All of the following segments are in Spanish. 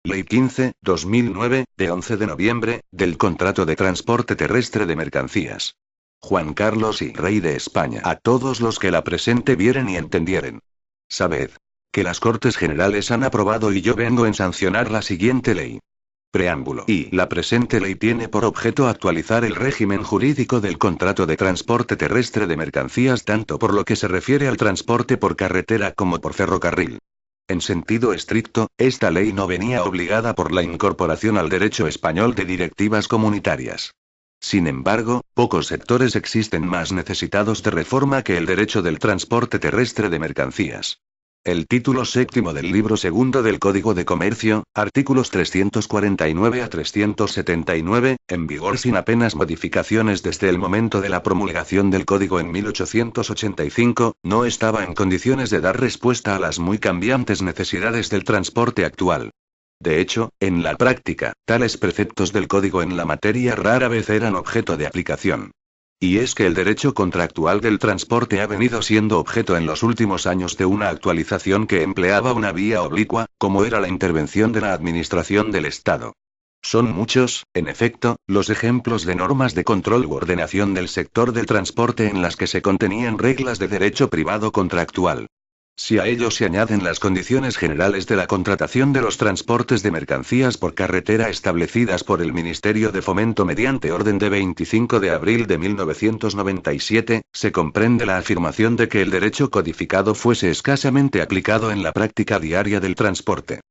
Ley 15/2009, de 11 de noviembre, del Contrato de Transporte Terrestre de Mercancías. Juan Carlos y Rey de España. A todos los que la presente vieren y entendieren. Sabed que las Cortes Generales han aprobado y yo vengo en sancionar la siguiente ley. Preámbulo. Y la presente ley tiene por objeto actualizar el régimen jurídico del contrato de transporte terrestre de mercancías tanto por lo que se refiere al transporte por carretera como por ferrocarril. En sentido estricto, esta ley no venía obligada por la incorporación al derecho español de directivas comunitarias. Sin embargo, pocos sectores existen más necesitados de reforma que el derecho del transporte terrestre de mercancías. El título séptimo del libro segundo del Código de Comercio, artículos 349 a 379, en vigor sin apenas modificaciones desde el momento de la promulgación del Código en 1885, no estaba en condiciones de dar respuesta a las muy cambiantes necesidades del transporte actual. De hecho, en la práctica, tales preceptos del Código en la materia rara vez eran objeto de aplicación. Y es que el derecho contractual del transporte ha venido siendo objeto en los últimos años de una actualización que empleaba una vía oblicua, como era la intervención de la Administración del Estado. Son muchos, en efecto, los ejemplos de normas de control u ordenación del sector del transporte en las que se contenían reglas de derecho privado contractual. Si a ello se añaden las condiciones generales de la contratación de los transportes de mercancías por carretera establecidas por el Ministerio de Fomento mediante orden de 25 de abril de 1997, se comprende la afirmación de que el derecho codificado fuese escasamente aplicado en la práctica diaria del transporte.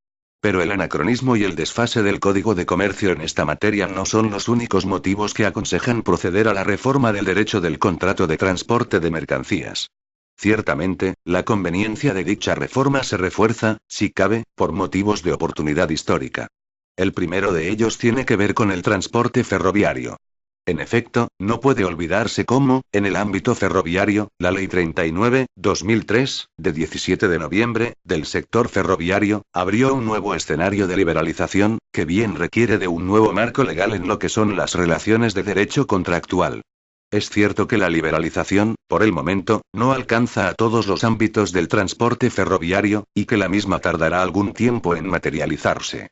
Pero el anacronismo y el desfase del Código de Comercio en esta materia no son los únicos motivos que aconsejan proceder a la reforma del derecho del contrato de transporte de mercancías. Ciertamente, la conveniencia de dicha reforma se refuerza, si cabe, por motivos de oportunidad histórica. El primero de ellos tiene que ver con el transporte ferroviario. En efecto, no puede olvidarse cómo, en el ámbito ferroviario, la Ley 39/2003, de 17 de noviembre, del sector ferroviario, abrió un nuevo escenario de liberalización, que bien requiere de un nuevo marco legal en lo que son las relaciones de derecho contractual. Es cierto que la liberalización, por el momento, no alcanza a todos los ámbitos del transporte ferroviario, y que la misma tardará algún tiempo en materializarse.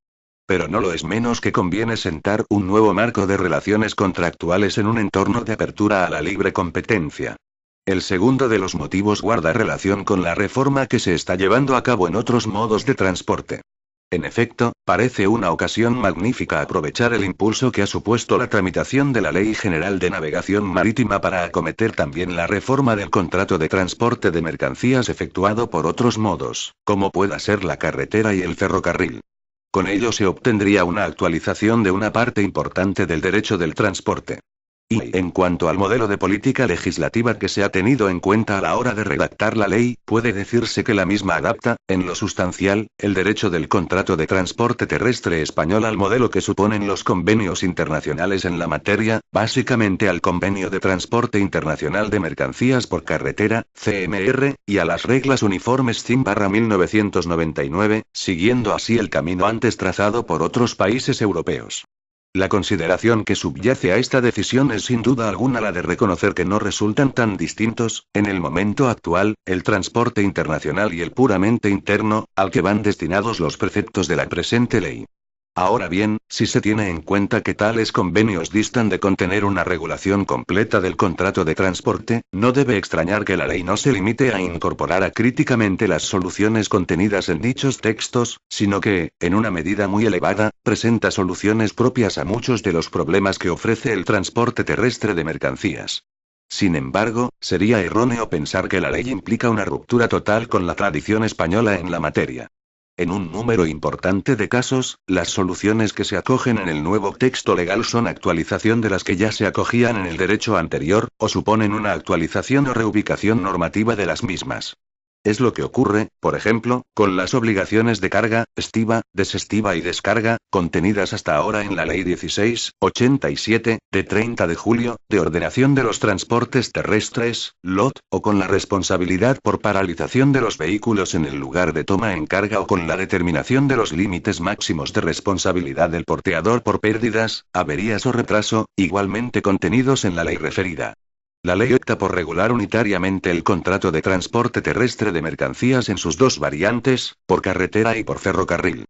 Pero no lo es menos que conviene sentar un nuevo marco de relaciones contractuales en un entorno de apertura a la libre competencia. El segundo de los motivos guarda relación con la reforma que se está llevando a cabo en otros modos de transporte. En efecto, parece una ocasión magnífica aprovechar el impulso que ha supuesto la tramitación de la Ley General de Navegación Marítima para acometer también la reforma del contrato de transporte de mercancías efectuado por otros modos, como pueda ser la carretera y el ferrocarril. Con ello se obtendría una actualización de una parte importante del derecho del transporte. Y, en cuanto al modelo de política legislativa que se ha tenido en cuenta a la hora de redactar la ley, puede decirse que la misma adapta, en lo sustancial, el derecho del contrato de transporte terrestre español al modelo que suponen los convenios internacionales en la materia, básicamente al Convenio de Transporte Internacional de Mercancías por Carretera, CMR, y a las reglas uniformes CIM/1999, siguiendo así el camino antes trazado por otros países europeos. La consideración que subyace a esta decisión es sin duda alguna la de reconocer que no resultan tan distintos, en el momento actual, el transporte internacional y el puramente interno, al que van destinados los preceptos de la presente ley. Ahora bien, si se tiene en cuenta que tales convenios distan de contener una regulación completa del contrato de transporte, no debe extrañar que la ley no se limite a incorporar acríticamente las soluciones contenidas en dichos textos, sino que, en una medida muy elevada, presenta soluciones propias a muchos de los problemas que ofrece el transporte terrestre de mercancías. Sin embargo, sería erróneo pensar que la ley implica una ruptura total con la tradición española en la materia. En un número importante de casos, las soluciones que se acogen en el nuevo texto legal son actualización de las que ya se acogían en el derecho anterior, o suponen una actualización o reubicación normativa de las mismas. Es lo que ocurre, por ejemplo, con las obligaciones de carga, estiva, desestiva y descarga, contenidas hasta ahora en la Ley 16/87, de 30 de julio, de ordenación de los transportes terrestres, LOT, o con la responsabilidad por paralización de los vehículos en el lugar de toma en carga o con la determinación de los límites máximos de responsabilidad del porteador por pérdidas, averías o retraso, igualmente contenidos en la ley referida. La ley opta por regular unitariamente el contrato de transporte terrestre de mercancías en sus dos variantes, por carretera y por ferrocarril.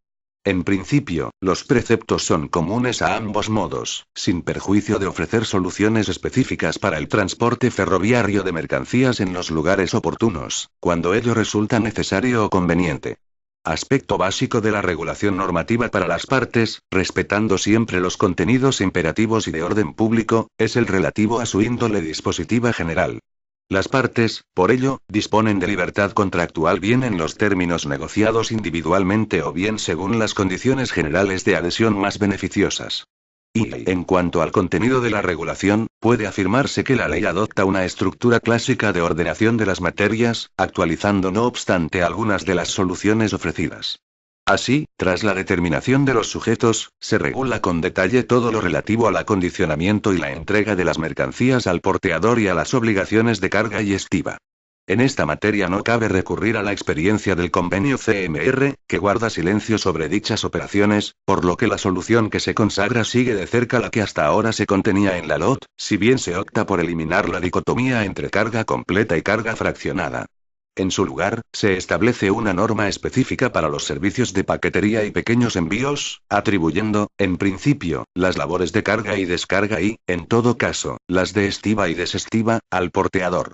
En principio, los preceptos son comunes a ambos modos, sin perjuicio de ofrecer soluciones específicas para el transporte ferroviario de mercancías en los lugares oportunos, cuando ello resulta necesario o conveniente. Aspecto básico de la regulación normativa para las partes, respetando siempre los contenidos imperativos y de orden público, es el relativo a su índole dispositiva general. Las partes, por ello, disponen de libertad contractual bien en los términos negociados individualmente o bien según las condiciones generales de adhesión más beneficiosas. Y, en cuanto al contenido de la regulación, puede afirmarse que la ley adopta una estructura clásica de ordenación de las materias, actualizando no obstante algunas de las soluciones ofrecidas. Así, tras la determinación de los sujetos, se regula con detalle todo lo relativo al acondicionamiento y la entrega de las mercancías al porteador y a las obligaciones de carga y estiba. En esta materia no cabe recurrir a la experiencia del convenio CMR, que guarda silencio sobre dichas operaciones, por lo que la solución que se consagra sigue de cerca la que hasta ahora se contenía en la LOT, si bien se opta por eliminar la dicotomía entre carga completa y carga fraccionada. En su lugar, se establece una norma específica para los servicios de paquetería y pequeños envíos, atribuyendo, en principio, las labores de carga y descarga y, en todo caso, las de estiba y desestiva, al porteador.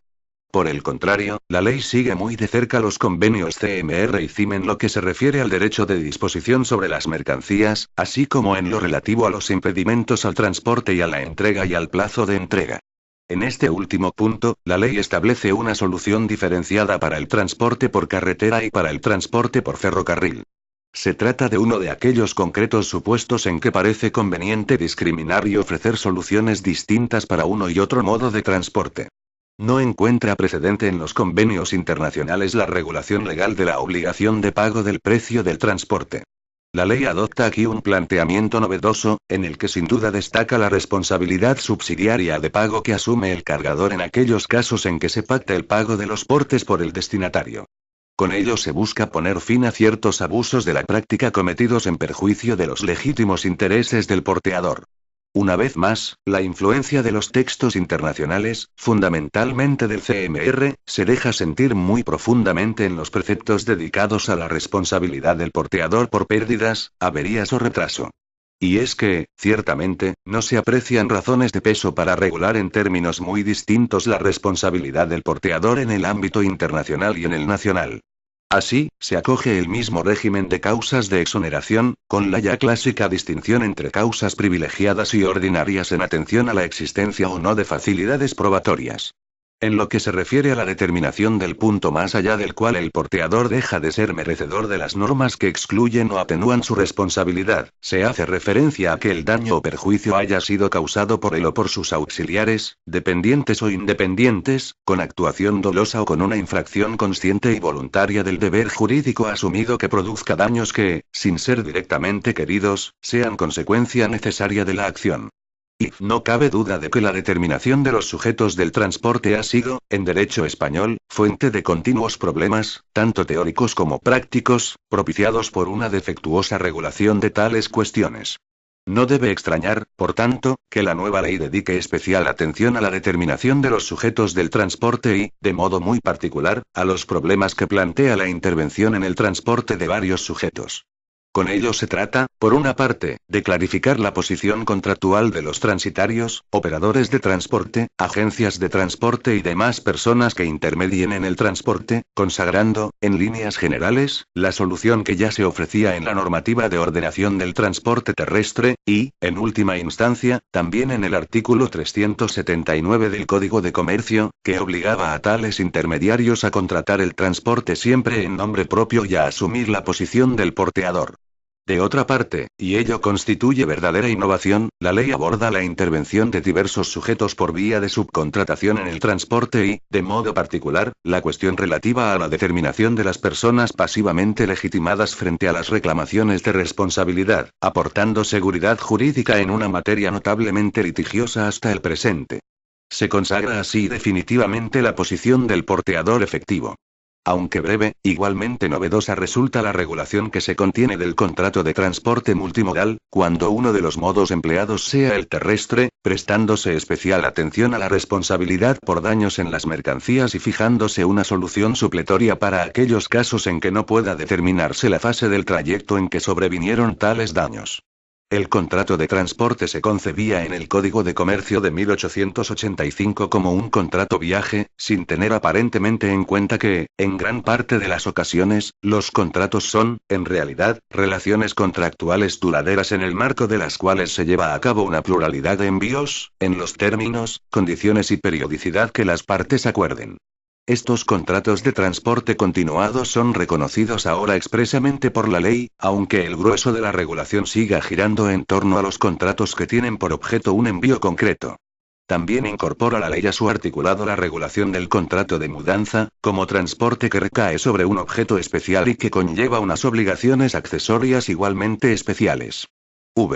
Por el contrario, la ley sigue muy de cerca los convenios CMR y CIM en lo que se refiere al derecho de disposición sobre las mercancías, así como en lo relativo a los impedimentos al transporte y a la entrega y al plazo de entrega. En este último punto, la ley establece una solución diferenciada para el transporte por carretera y para el transporte por ferrocarril. Se trata de uno de aquellos concretos supuestos en que parece conveniente discriminar y ofrecer soluciones distintas para uno y otro modo de transporte. No encuentra precedente en los convenios internacionales la regulación legal de la obligación de pago del precio del transporte. La ley adopta aquí un planteamiento novedoso, en el que sin duda destaca la responsabilidad subsidiaria de pago que asume el cargador en aquellos casos en que se pacta el pago de los portes por el destinatario. Con ello se busca poner fin a ciertos abusos de la práctica cometidos en perjuicio de los legítimos intereses del porteador. Una vez más, la influencia de los textos internacionales, fundamentalmente del CMR, se deja sentir muy profundamente en los preceptos dedicados a la responsabilidad del porteador por pérdidas, averías o retraso. Y es que, ciertamente, no se aprecian razones de peso para regular en términos muy distintos la responsabilidad del porteador en el ámbito internacional y en el nacional. Así, se acoge el mismo régimen de causas de exoneración, con la ya clásica distinción entre causas privilegiadas y ordinarias en atención a la existencia o no de facilidades probatorias. En lo que se refiere a la determinación del punto más allá del cual el porteador deja de ser merecedor de las normas que excluyen o atenúan su responsabilidad, se hace referencia a que el daño o perjuicio haya sido causado por él o por sus auxiliares, dependientes o independientes, con actuación dolosa o con una infracción consciente y voluntaria del deber jurídico asumido que produzca daños que, sin ser directamente queridos, sean consecuencia necesaria de la acción. Y no cabe duda de que la determinación de los sujetos del transporte ha sido, en derecho español, fuente de continuos problemas, tanto teóricos como prácticos, propiciados por una defectuosa regulación de tales cuestiones. No debe extrañar, por tanto, que la nueva ley dedique especial atención a la determinación de los sujetos del transporte y, de modo muy particular, a los problemas que plantea la intervención en el transporte de varios sujetos. Con ello se trata, por una parte, de clarificar la posición contractual de los transitarios, operadores de transporte, agencias de transporte y demás personas que intermedien en el transporte, consagrando, en líneas generales, la solución que ya se ofrecía en la normativa de ordenación del transporte terrestre, y, en última instancia, también en el artículo 379 del Código de Comercio, que obligaba a tales intermediarios a contratar el transporte siempre en nombre propio y a asumir la posición del porteador. De otra parte, y ello constituye verdadera innovación, la ley aborda la intervención de diversos sujetos por vía de subcontratación en el transporte y, de modo particular, la cuestión relativa a la determinación de las personas pasivamente legitimadas frente a las reclamaciones de responsabilidad, aportando seguridad jurídica en una materia notablemente litigiosa hasta el presente. Se consagra así definitivamente la posición del porteador efectivo. Aunque breve, igualmente novedosa resulta la regulación que se contiene del contrato de transporte multimodal, cuando uno de los modos empleados sea el terrestre, prestándose especial atención a la responsabilidad por daños en las mercancías y fijándose una solución supletoria para aquellos casos en que no pueda determinarse la fase del trayecto en que sobrevinieron tales daños. El contrato de transporte se concebía en el Código de Comercio de 1885 como un contrato viaje, sin tener aparentemente en cuenta que, en gran parte de las ocasiones, los contratos son, en realidad, relaciones contractuales duraderas en el marco de las cuales se lleva a cabo una pluralidad de envíos, en los términos, condiciones y periodicidad que las partes acuerden. Estos contratos de transporte continuado son reconocidos ahora expresamente por la ley, aunque el grueso de la regulación siga girando en torno a los contratos que tienen por objeto un envío concreto. También incorpora la ley a su articulado la regulación del contrato de mudanza, como transporte que recae sobre un objeto especial y que conlleva unas obligaciones accesorias igualmente especiales.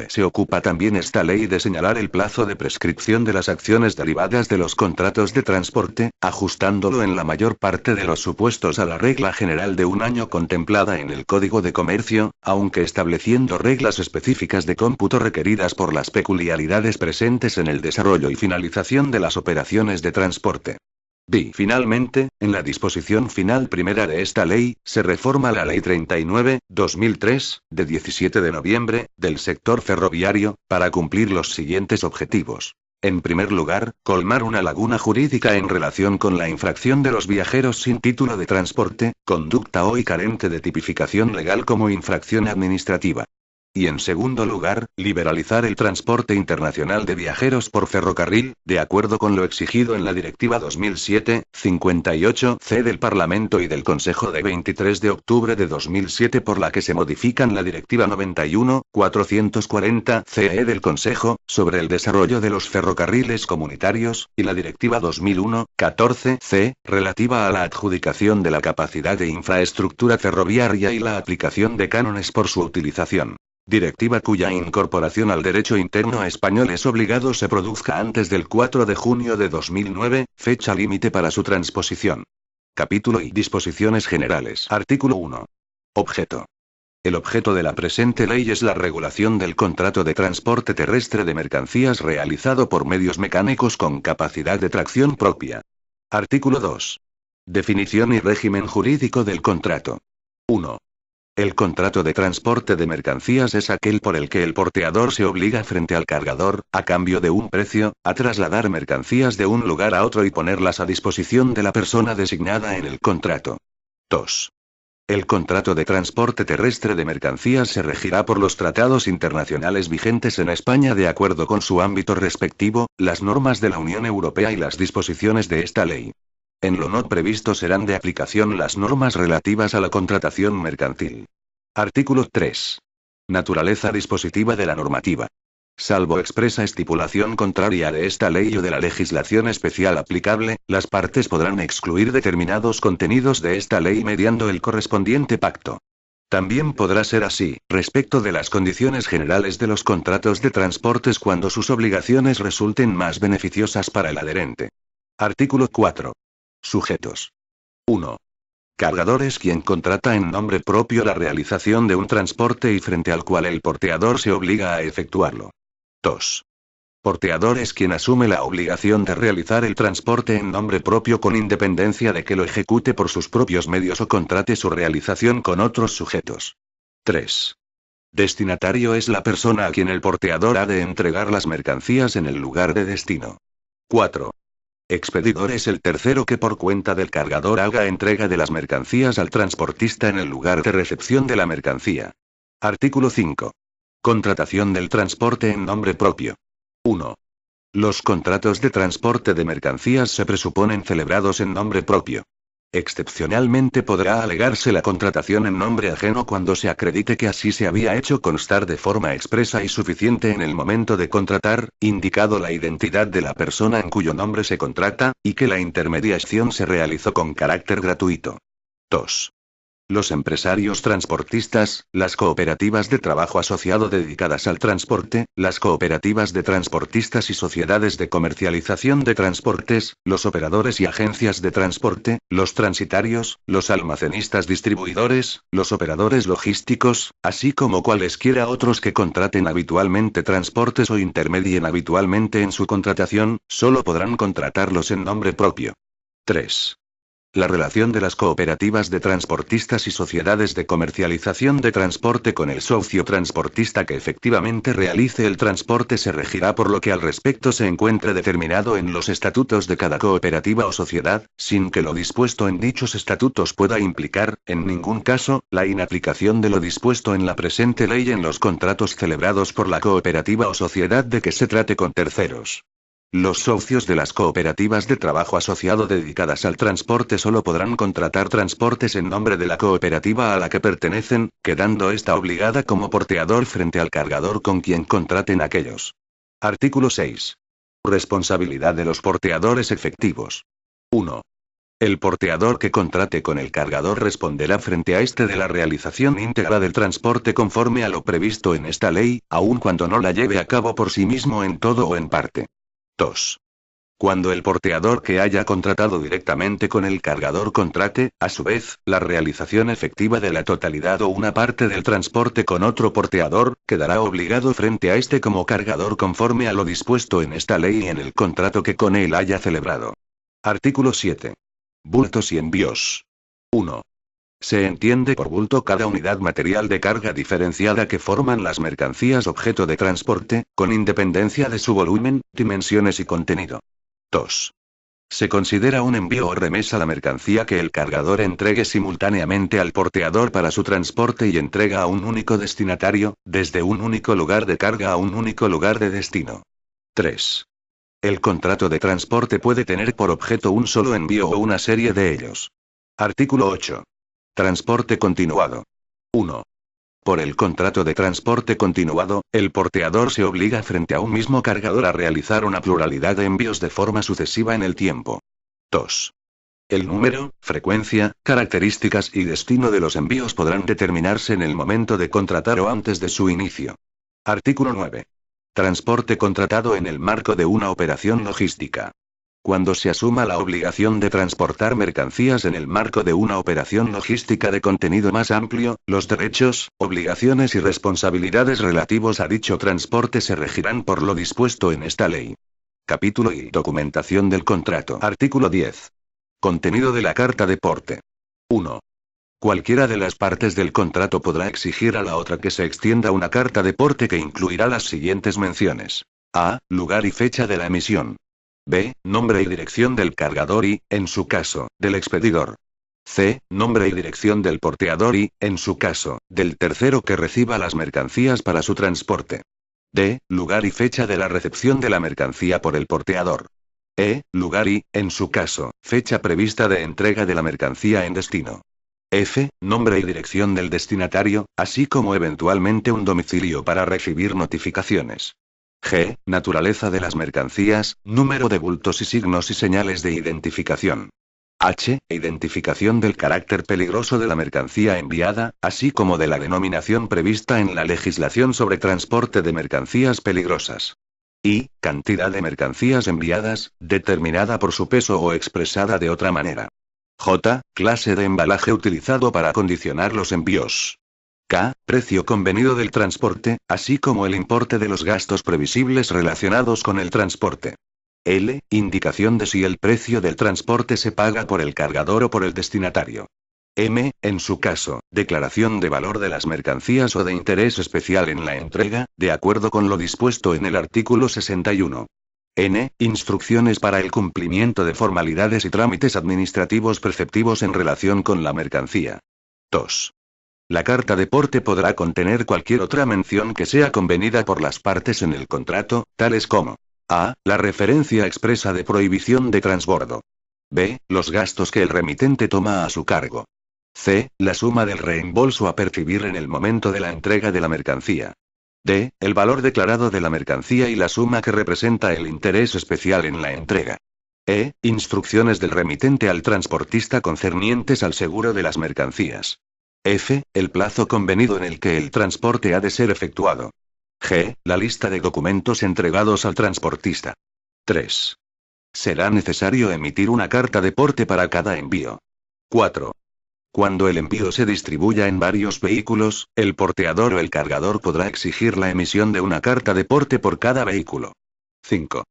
Se ocupa también esta ley de señalar el plazo de prescripción de las acciones derivadas de los contratos de transporte, ajustándolo en la mayor parte de los supuestos a la regla general de un año contemplada en el Código de Comercio, aunque estableciendo reglas específicas de cómputo requeridas por las peculiaridades presentes en el desarrollo y finalización de las operaciones de transporte. Finalmente, en la disposición final primera de esta ley, se reforma la Ley 39/2003, de 17 de noviembre, del sector ferroviario, para cumplir los siguientes objetivos. En primer lugar, colmar una laguna jurídica en relación con la infracción de los viajeros sin título de transporte, conducta hoy carente de tipificación legal como infracción administrativa. Y en segundo lugar, liberalizar el transporte internacional de viajeros por ferrocarril, de acuerdo con lo exigido en la Directiva 2007/58/C del Parlamento y del Consejo de 23 de octubre de 2007 por la que se modifican la Directiva 91/440/CE del Consejo, sobre el desarrollo de los ferrocarriles comunitarios, y la Directiva 2001/14/C, relativa a la adjudicación de la capacidad de infraestructura ferroviaria y la aplicación de cánones por su utilización. Directiva cuya incorporación al derecho interno español es obligado se produzca antes del 4 de junio de 2009, fecha límite para su transposición. Capítulo y disposiciones generales. Artículo 1. Objeto. El objeto de la presente ley es la regulación del contrato de transporte terrestre de mercancías realizado por medios mecánicos con capacidad de tracción propia. Artículo 2. Definición y régimen jurídico del contrato. 1. El contrato de transporte de mercancías es aquel por el que el porteador se obliga frente al cargador, a cambio de un precio, a trasladar mercancías de un lugar a otro y ponerlas a disposición de la persona designada en el contrato. 2. El contrato de transporte terrestre de mercancías se regirá por los tratados internacionales vigentes en España de acuerdo con su ámbito respectivo, las normas de la Unión Europea y las disposiciones de esta ley. En lo no previsto serán de aplicación las normas relativas a la contratación mercantil. Artículo 3. Naturaleza dispositiva de la normativa. Salvo expresa estipulación contraria de esta ley o de la legislación especial aplicable, las partes podrán excluir determinados contenidos de esta ley mediando el correspondiente pacto. También podrá ser así, respecto de las condiciones generales de los contratos de transportes cuando sus obligaciones resulten más beneficiosas para el adherente. Artículo 4. Sujetos. 1. Cargador es quien contrata en nombre propio la realización de un transporte y frente al cual el porteador se obliga a efectuarlo. 2. Porteador es quien asume la obligación de realizar el transporte en nombre propio con independencia de que lo ejecute por sus propios medios o contrate su realización con otros sujetos. 3. Destinatario es la persona a quien el porteador ha de entregar las mercancías en el lugar de destino. 4. Expedidor es el tercero que por cuenta del cargador haga entrega de las mercancías al transportista en el lugar de recepción de la mercancía. Artículo 5. Contratación del transporte en nombre propio. 1. Los contratos de transporte de mercancías se presuponen celebrados en nombre propio. Excepcionalmente podrá alegarse la contratación en nombre ajeno cuando se acredite que así se había hecho constar de forma expresa y suficiente en el momento de contratar, indicado la identidad de la persona en cuyo nombre se contrata, y que la intermediación se realizó con carácter gratuito. 2. Los empresarios transportistas, las cooperativas de trabajo asociado dedicadas al transporte, las cooperativas de transportistas y sociedades de comercialización de transportes, los operadores y agencias de transporte, los transitarios, los almacenistas distribuidores, los operadores logísticos, así como cualesquiera otros que contraten habitualmente transportes o intermedien habitualmente en su contratación, solo podrán contratarlos en nombre propio. 3. La relación de las cooperativas de transportistas y sociedades de comercialización de transporte con el socio transportista que efectivamente realice el transporte se regirá por lo que al respecto se encuentre determinado en los estatutos de cada cooperativa o sociedad, sin que lo dispuesto en dichos estatutos pueda implicar, en ningún caso, la inaplicación de lo dispuesto en la presente ley en los contratos celebrados por la cooperativa o sociedad de que se trate con terceros. Los socios de las cooperativas de trabajo asociado dedicadas al transporte solo podrán contratar transportes en nombre de la cooperativa a la que pertenecen, quedando ésta obligada como porteador frente al cargador con quien contraten aquellos. Artículo 6. Responsabilidad de los porteadores efectivos. 1. El porteador que contrate con el cargador responderá frente a este de la realización íntegra del transporte conforme a lo previsto en esta ley, aun cuando no la lleve a cabo por sí mismo en todo o en parte. 2. Cuando el porteador que haya contratado directamente con el cargador contrate, a su vez, la realización efectiva de la totalidad o una parte del transporte con otro porteador, quedará obligado frente a este como cargador conforme a lo dispuesto en esta ley y en el contrato que con él haya celebrado. Artículo 7. Bultos y envíos. 1. Se entiende por bulto cada unidad material de carga diferenciada que forman las mercancías objeto de transporte, con independencia de su volumen, dimensiones y contenido. 2. Se considera un envío o remesa la mercancía que el cargador entregue simultáneamente al porteador para su transporte y entrega a un único destinatario, desde un único lugar de carga a un único lugar de destino. 3. El contrato de transporte puede tener por objeto un solo envío o una serie de ellos. Artículo 8. Transporte continuado. 1. Por el contrato de transporte continuado, el porteador se obliga frente a un mismo cargador a realizar una pluralidad de envíos de forma sucesiva en el tiempo. 2. El número, frecuencia, características y destino de los envíos podrán determinarse en el momento de contratar o antes de su inicio. Artículo 9. Transporte contratado en el marco de una operación logística. Cuando se asuma la obligación de transportar mercancías en el marco de una operación logística de contenido más amplio, los derechos, obligaciones y responsabilidades relativos a dicho transporte se regirán por lo dispuesto en esta ley. Capítulo y documentación del contrato. Artículo 10. Contenido de la carta de porte. 1. Cualquiera de las partes del contrato podrá exigir a la otra que se extienda una carta de porte que incluirá las siguientes menciones. A. Lugar y fecha de la emisión. B. Nombre y dirección del cargador y, en su caso, del expedidor. C. Nombre y dirección del porteador y, en su caso, del tercero que reciba las mercancías para su transporte. D. Lugar y fecha de la recepción de la mercancía por el porteador. E. Lugar y, en su caso, fecha prevista de entrega de la mercancía en destino. F. Nombre y dirección del destinatario, así como eventualmente un domicilio para recibir notificaciones. G. Naturaleza de las mercancías, número de bultos y signos y señales de identificación. H. Identificación del carácter peligroso de la mercancía enviada, así como de la denominación prevista en la legislación sobre transporte de mercancías peligrosas. I. Cantidad de mercancías enviadas, determinada por su peso o expresada de otra manera. J. Clase de embalaje utilizado para condicionar los envíos. K. Precio convenido del transporte, así como el importe de los gastos previsibles relacionados con el transporte. L. Indicación de si el precio del transporte se paga por el cargador o por el destinatario. M. En su caso, declaración de valor de las mercancías o de interés especial en la entrega, de acuerdo con lo dispuesto en el artículo 61. N. Instrucciones para el cumplimiento de formalidades y trámites administrativos preceptivos en relación con la mercancía. 2. La carta de porte podrá contener cualquier otra mención que sea convenida por las partes en el contrato, tales como a. La referencia expresa de prohibición de transbordo. B. Los gastos que el remitente toma a su cargo. C. La suma del reembolso a percibir en el momento de la entrega de la mercancía. D. El valor declarado de la mercancía y la suma que representa el interés especial en la entrega. E. Instrucciones del remitente al transportista concernientes al seguro de las mercancías. F. El plazo convenido en el que el transporte ha de ser efectuado. G. La lista de documentos entregados al transportista. 3. Será necesario emitir una carta de porte para cada envío. 4. Cuando el envío se distribuya en varios vehículos, el porteador o el cargador podrá exigir la emisión de una carta de porte por cada vehículo. 5.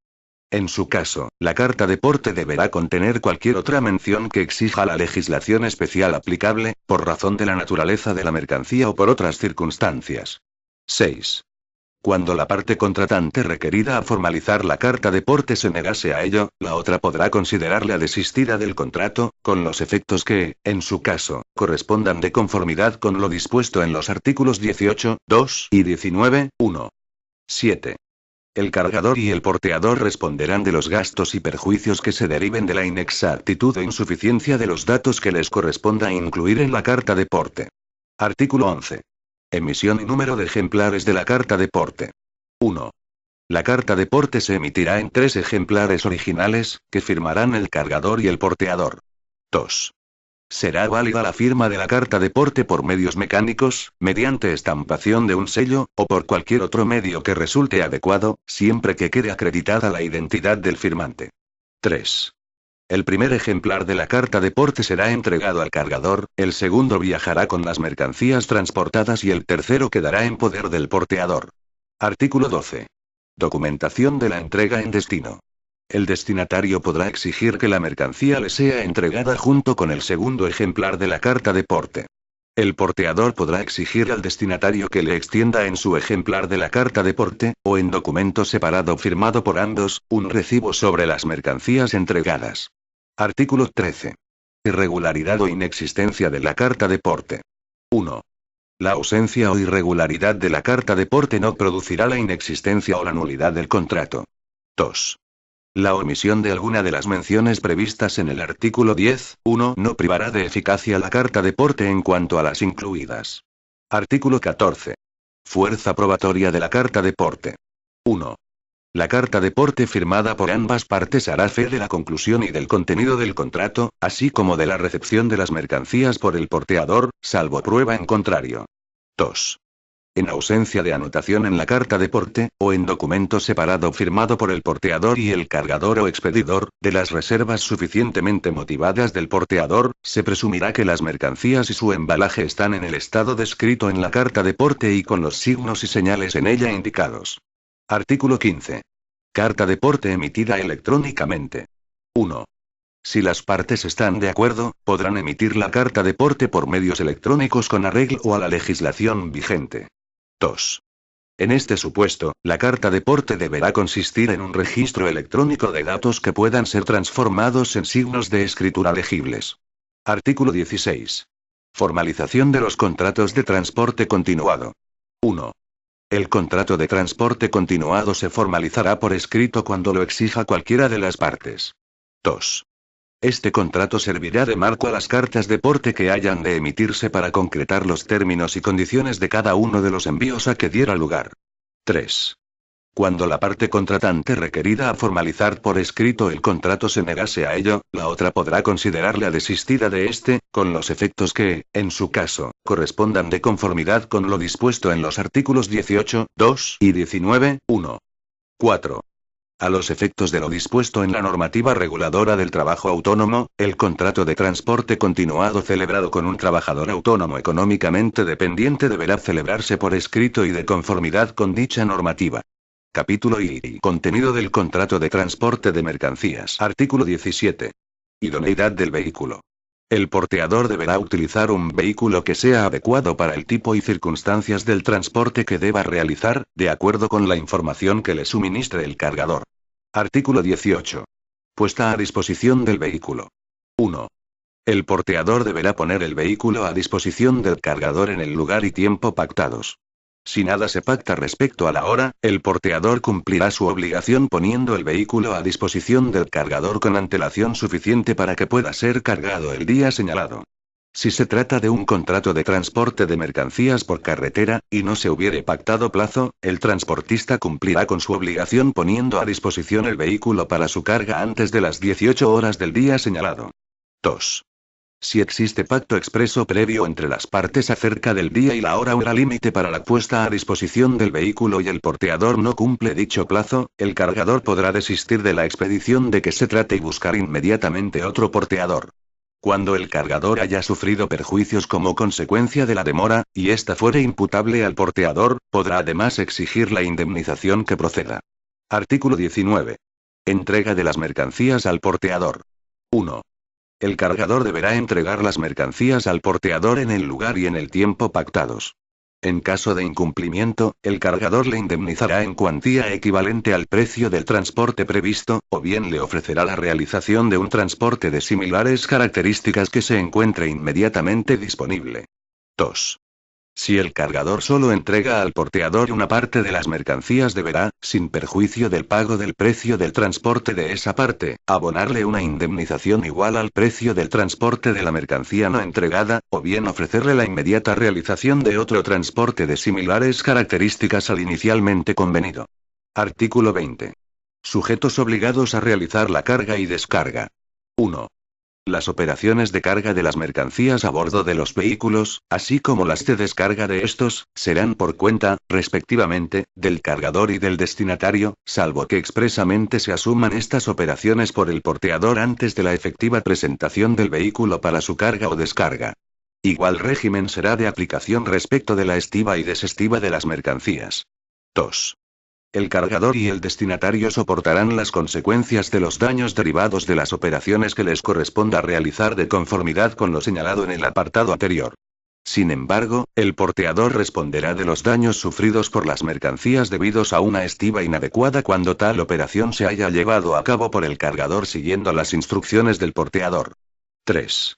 En su caso, la carta de porte deberá contener cualquier otra mención que exija la legislación especial aplicable, por razón de la naturaleza de la mercancía o por otras circunstancias. 6. Cuando la parte contratante requerida a formalizar la carta de porte se negase a ello, la otra podrá considerarla desistida del contrato, con los efectos que, en su caso, correspondan de conformidad con lo dispuesto en los artículos 18, 2 y 19, 1. 7. El cargador y el porteador responderán de los gastos y perjuicios que se deriven de la inexactitud o insuficiencia de los datos que les corresponda incluir en la carta de porte. Artículo 11. Emisión y número de ejemplares de la carta de porte. 1. La carta de porte se emitirá en 3 ejemplares originales, que firmarán el cargador y el porteador. 2. Será válida la firma de la carta de porte por medios mecánicos, mediante estampación de un sello, o por cualquier otro medio que resulte adecuado, siempre que quede acreditada la identidad del firmante. 3. El primer ejemplar de la carta de porte será entregado al cargador, el segundo viajará con las mercancías transportadas y el tercero quedará en poder del porteador. Artículo 12. Documentación de la entrega en destino. El destinatario podrá exigir que la mercancía le sea entregada junto con el segundo ejemplar de la carta de porte. El porteador podrá exigir al destinatario que le extienda en su ejemplar de la carta de porte, o en documento separado firmado por ambos, un recibo sobre las mercancías entregadas. Artículo 13. Irregularidad o inexistencia de la carta de porte. 1. La ausencia o irregularidad de la carta de porte no producirá la inexistencia o la nulidad del contrato. 2. La omisión de alguna de las menciones previstas en el artículo 10, 1 no privará de eficacia la carta de porte en cuanto a las incluidas. Artículo 14. Fuerza probatoria de la carta de porte. 1. La carta de porte firmada por ambas partes hará fe de la conclusión y del contenido del contrato, así como de la recepción de las mercancías por el porteador, salvo prueba en contrario. 2. En ausencia de anotación en la carta de porte, o en documento separado firmado por el porteador y el cargador o expedidor, de las reservas suficientemente motivadas del porteador, se presumirá que las mercancías y su embalaje están en el estado descrito en la carta de porte y con los signos y señales en ella indicados. Artículo 15. Carta de porte emitida electrónicamente. 1. Si las partes están de acuerdo, podrán emitir la carta de porte por medios electrónicos con arreglo a la legislación vigente. 2. En este supuesto, la carta de porte deberá consistir en un registro electrónico de datos que puedan ser transformados en signos de escritura legibles. Artículo 16. Formalización de los contratos de transporte continuado. 1. El contrato de transporte continuado se formalizará por escrito cuando lo exija cualquiera de las partes. 2. Este contrato servirá de marco a las cartas de porte que hayan de emitirse para concretar los términos y condiciones de cada uno de los envíos a que diera lugar. 3. Cuando la parte contratante requerida a formalizar por escrito el contrato se negase a ello, la otra podrá considerarla desistida de este, con los efectos que, en su caso, correspondan de conformidad con lo dispuesto en los artículos 18, 2 y 19, 1. 4. A los efectos de lo dispuesto en la normativa reguladora del trabajo autónomo, el contrato de transporte continuado celebrado con un trabajador autónomo económicamente dependiente deberá celebrarse por escrito y de conformidad con dicha normativa. Capítulo y contenido del contrato de transporte de mercancías. Artículo 17. Idoneidad del vehículo. El porteador deberá utilizar un vehículo que sea adecuado para el tipo y circunstancias del transporte que deba realizar, de acuerdo con la información que le suministre el cargador. Artículo 18. Puesta a disposición del vehículo. 1. El porteador deberá poner el vehículo a disposición del cargador en el lugar y tiempo pactados. Si nada se pacta respecto a la hora, el porteador cumplirá su obligación poniendo el vehículo a disposición del cargador con antelación suficiente para que pueda ser cargado el día señalado. Si se trata de un contrato de transporte de mercancías por carretera, y no se hubiere pactado plazo, el transportista cumplirá con su obligación poniendo a disposición el vehículo para su carga antes de las 18 horas del día señalado. 2. Si existe pacto expreso previo entre las partes acerca del día y la hora límite para la puesta a disposición del vehículo y el porteador no cumple dicho plazo, el cargador podrá desistir de la expedición de que se trate y buscar inmediatamente otro porteador. Cuando el cargador haya sufrido perjuicios como consecuencia de la demora, y ésta fuere imputable al porteador, podrá además exigir la indemnización que proceda. Artículo 19. Entrega de las mercancías al porteador. 1. El cargador deberá entregar las mercancías al porteador en el lugar y en el tiempo pactados. En caso de incumplimiento, el cargador le indemnizará en cuantía equivalente al precio del transporte previsto, o bien le ofrecerá la realización de un transporte de similares características que se encuentre inmediatamente disponible. 2. Si el cargador solo entrega al porteador una parte de las mercancías, deberá, sin perjuicio del pago del precio del transporte de esa parte, abonarle una indemnización igual al precio del transporte de la mercancía no entregada, o bien ofrecerle la inmediata realización de otro transporte de similares características al inicialmente convenido. Artículo 20. Sujetos obligados a realizar la carga y descarga. 1. Las operaciones de carga de las mercancías a bordo de los vehículos, así como las de descarga de estos, serán por cuenta, respectivamente, del cargador y del destinatario, salvo que expresamente se asuman estas operaciones por el porteador antes de la efectiva presentación del vehículo para su carga o descarga. Igual régimen será de aplicación respecto de la estiva y desestiva de las mercancías. 2. El cargador y el destinatario soportarán las consecuencias de los daños derivados de las operaciones que les corresponda realizar de conformidad con lo señalado en el apartado anterior. Sin embargo, el porteador responderá de los daños sufridos por las mercancías debidos a una estiva inadecuada cuando tal operación se haya llevado a cabo por el cargador siguiendo las instrucciones del porteador. 3.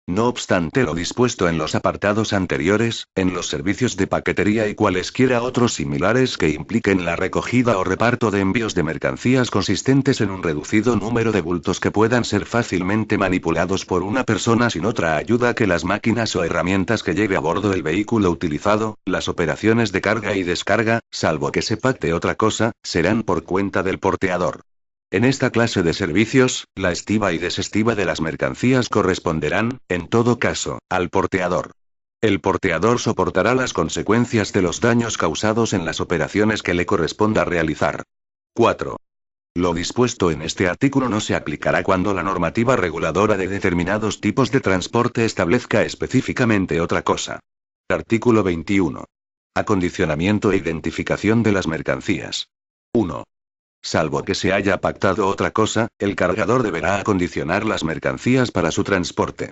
No obstante lo dispuesto en los apartados anteriores, en los servicios de paquetería y cualesquiera otros similares que impliquen la recogida o reparto de envíos de mercancías consistentes en un reducido número de bultos que puedan ser fácilmente manipulados por una persona sin otra ayuda que las máquinas o herramientas que lleve a bordo el vehículo utilizado, las operaciones de carga y descarga, salvo que se pacte otra cosa, serán por cuenta del porteador. En esta clase de servicios, la estiva y desestiva de las mercancías corresponderán, en todo caso, al porteador. El porteador soportará las consecuencias de los daños causados en las operaciones que le corresponda realizar. 4. Lo dispuesto en este artículo no se aplicará cuando la normativa reguladora de determinados tipos de transporte establezca específicamente otra cosa. Artículo 21. Acondicionamiento e identificación de las mercancías. 1. Salvo que se haya pactado otra cosa, el cargador deberá acondicionar las mercancías para su transporte.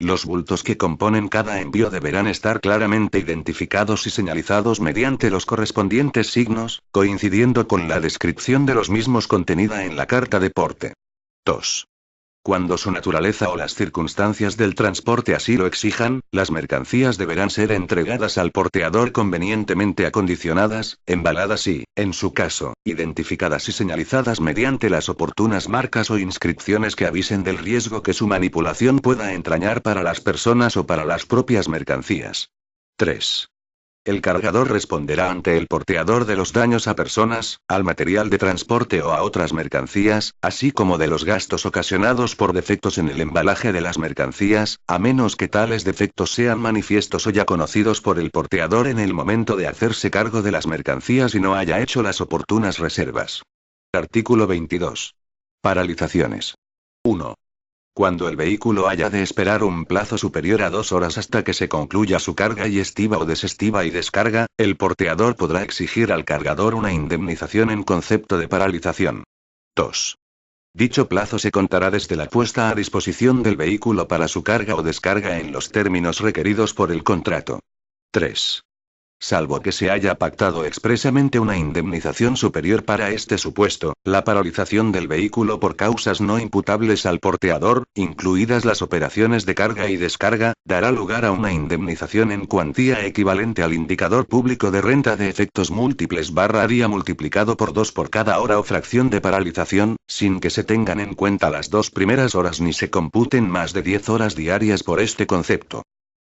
Los bultos que componen cada envío deberán estar claramente identificados y señalizados mediante los correspondientes signos, coincidiendo con la descripción de los mismos contenida en la carta de porte. 2. Cuando su naturaleza o las circunstancias del transporte así lo exijan, las mercancías deberán ser entregadas al porteador convenientemente acondicionadas, embaladas y, en su caso, identificadas y señalizadas mediante las oportunas marcas o inscripciones que avisen del riesgo que su manipulación pueda entrañar para las personas o para las propias mercancías. 3. El cargador responderá ante el porteador de los daños a personas, al material de transporte o a otras mercancías, así como de los gastos ocasionados por defectos en el embalaje de las mercancías, a menos que tales defectos sean manifiestos o ya conocidos por el porteador en el momento de hacerse cargo de las mercancías y no haya hecho las oportunas reservas. Artículo 22. Paralizaciones. 1. Cuando el vehículo haya de esperar un plazo superior a 2 horas hasta que se concluya su carga y estiva o desestiva y descarga, el porteador podrá exigir al cargador una indemnización en concepto de paralización. 2. Dicho plazo se contará desde la puesta a disposición del vehículo para su carga o descarga en los términos requeridos por el contrato. 3. Salvo que se haya pactado expresamente una indemnización superior para este supuesto, la paralización del vehículo por causas no imputables al porteador, incluidas las operaciones de carga y descarga, dará lugar a una indemnización en cuantía equivalente al indicador público de renta de efectos múltiples / día multiplicado por 2 por cada hora o fracción de paralización, sin que se tengan en cuenta las 2 primeras horas ni se computen más de 10 horas diarias por este concepto.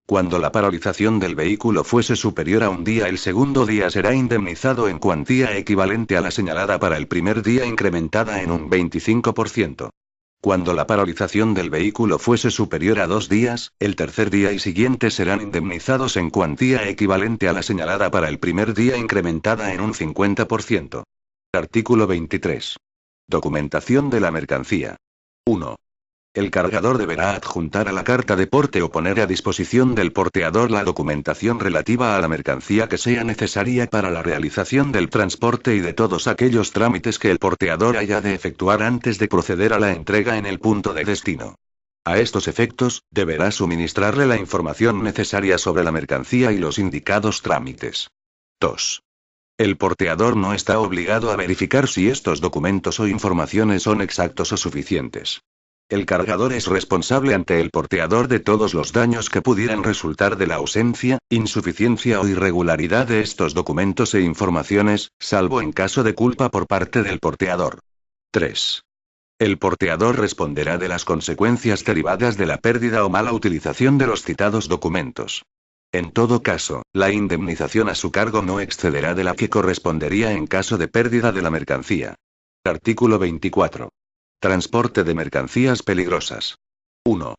Cuando la paralización del vehículo fuese superior a un día, el segundo día será indemnizado en cuantía equivalente a la señalada para el primer día incrementada en un 25%. Cuando la paralización del vehículo fuese superior a 2 días, el tercer día y siguiente serán indemnizados en cuantía equivalente a la señalada para el primer día incrementada en un 50%. Artículo 23. Documentación de la mercancía. 1. El cargador deberá adjuntar a la carta de porte o poner a disposición del porteador la documentación relativa a la mercancía que sea necesaria para la realización del transporte y de todos aquellos trámites que el porteador haya de efectuar antes de proceder a la entrega en el punto de destino. A estos efectos, deberá suministrarle la información necesaria sobre la mercancía y los indicados trámites. 2. El porteador no está obligado a verificar si estos documentos o informaciones son exactos o suficientes. El cargador es responsable ante el porteador de todos los daños que pudieran resultar de la ausencia, insuficiencia o irregularidad de estos documentos e informaciones, salvo en caso de culpa por parte del porteador. 3. El porteador responderá de las consecuencias derivadas de la pérdida o mala utilización de los citados documentos. En todo caso, la indemnización a su cargo no excederá de la que correspondería en caso de pérdida de la mercancía. Artículo 24. Transporte de mercancías peligrosas. 1.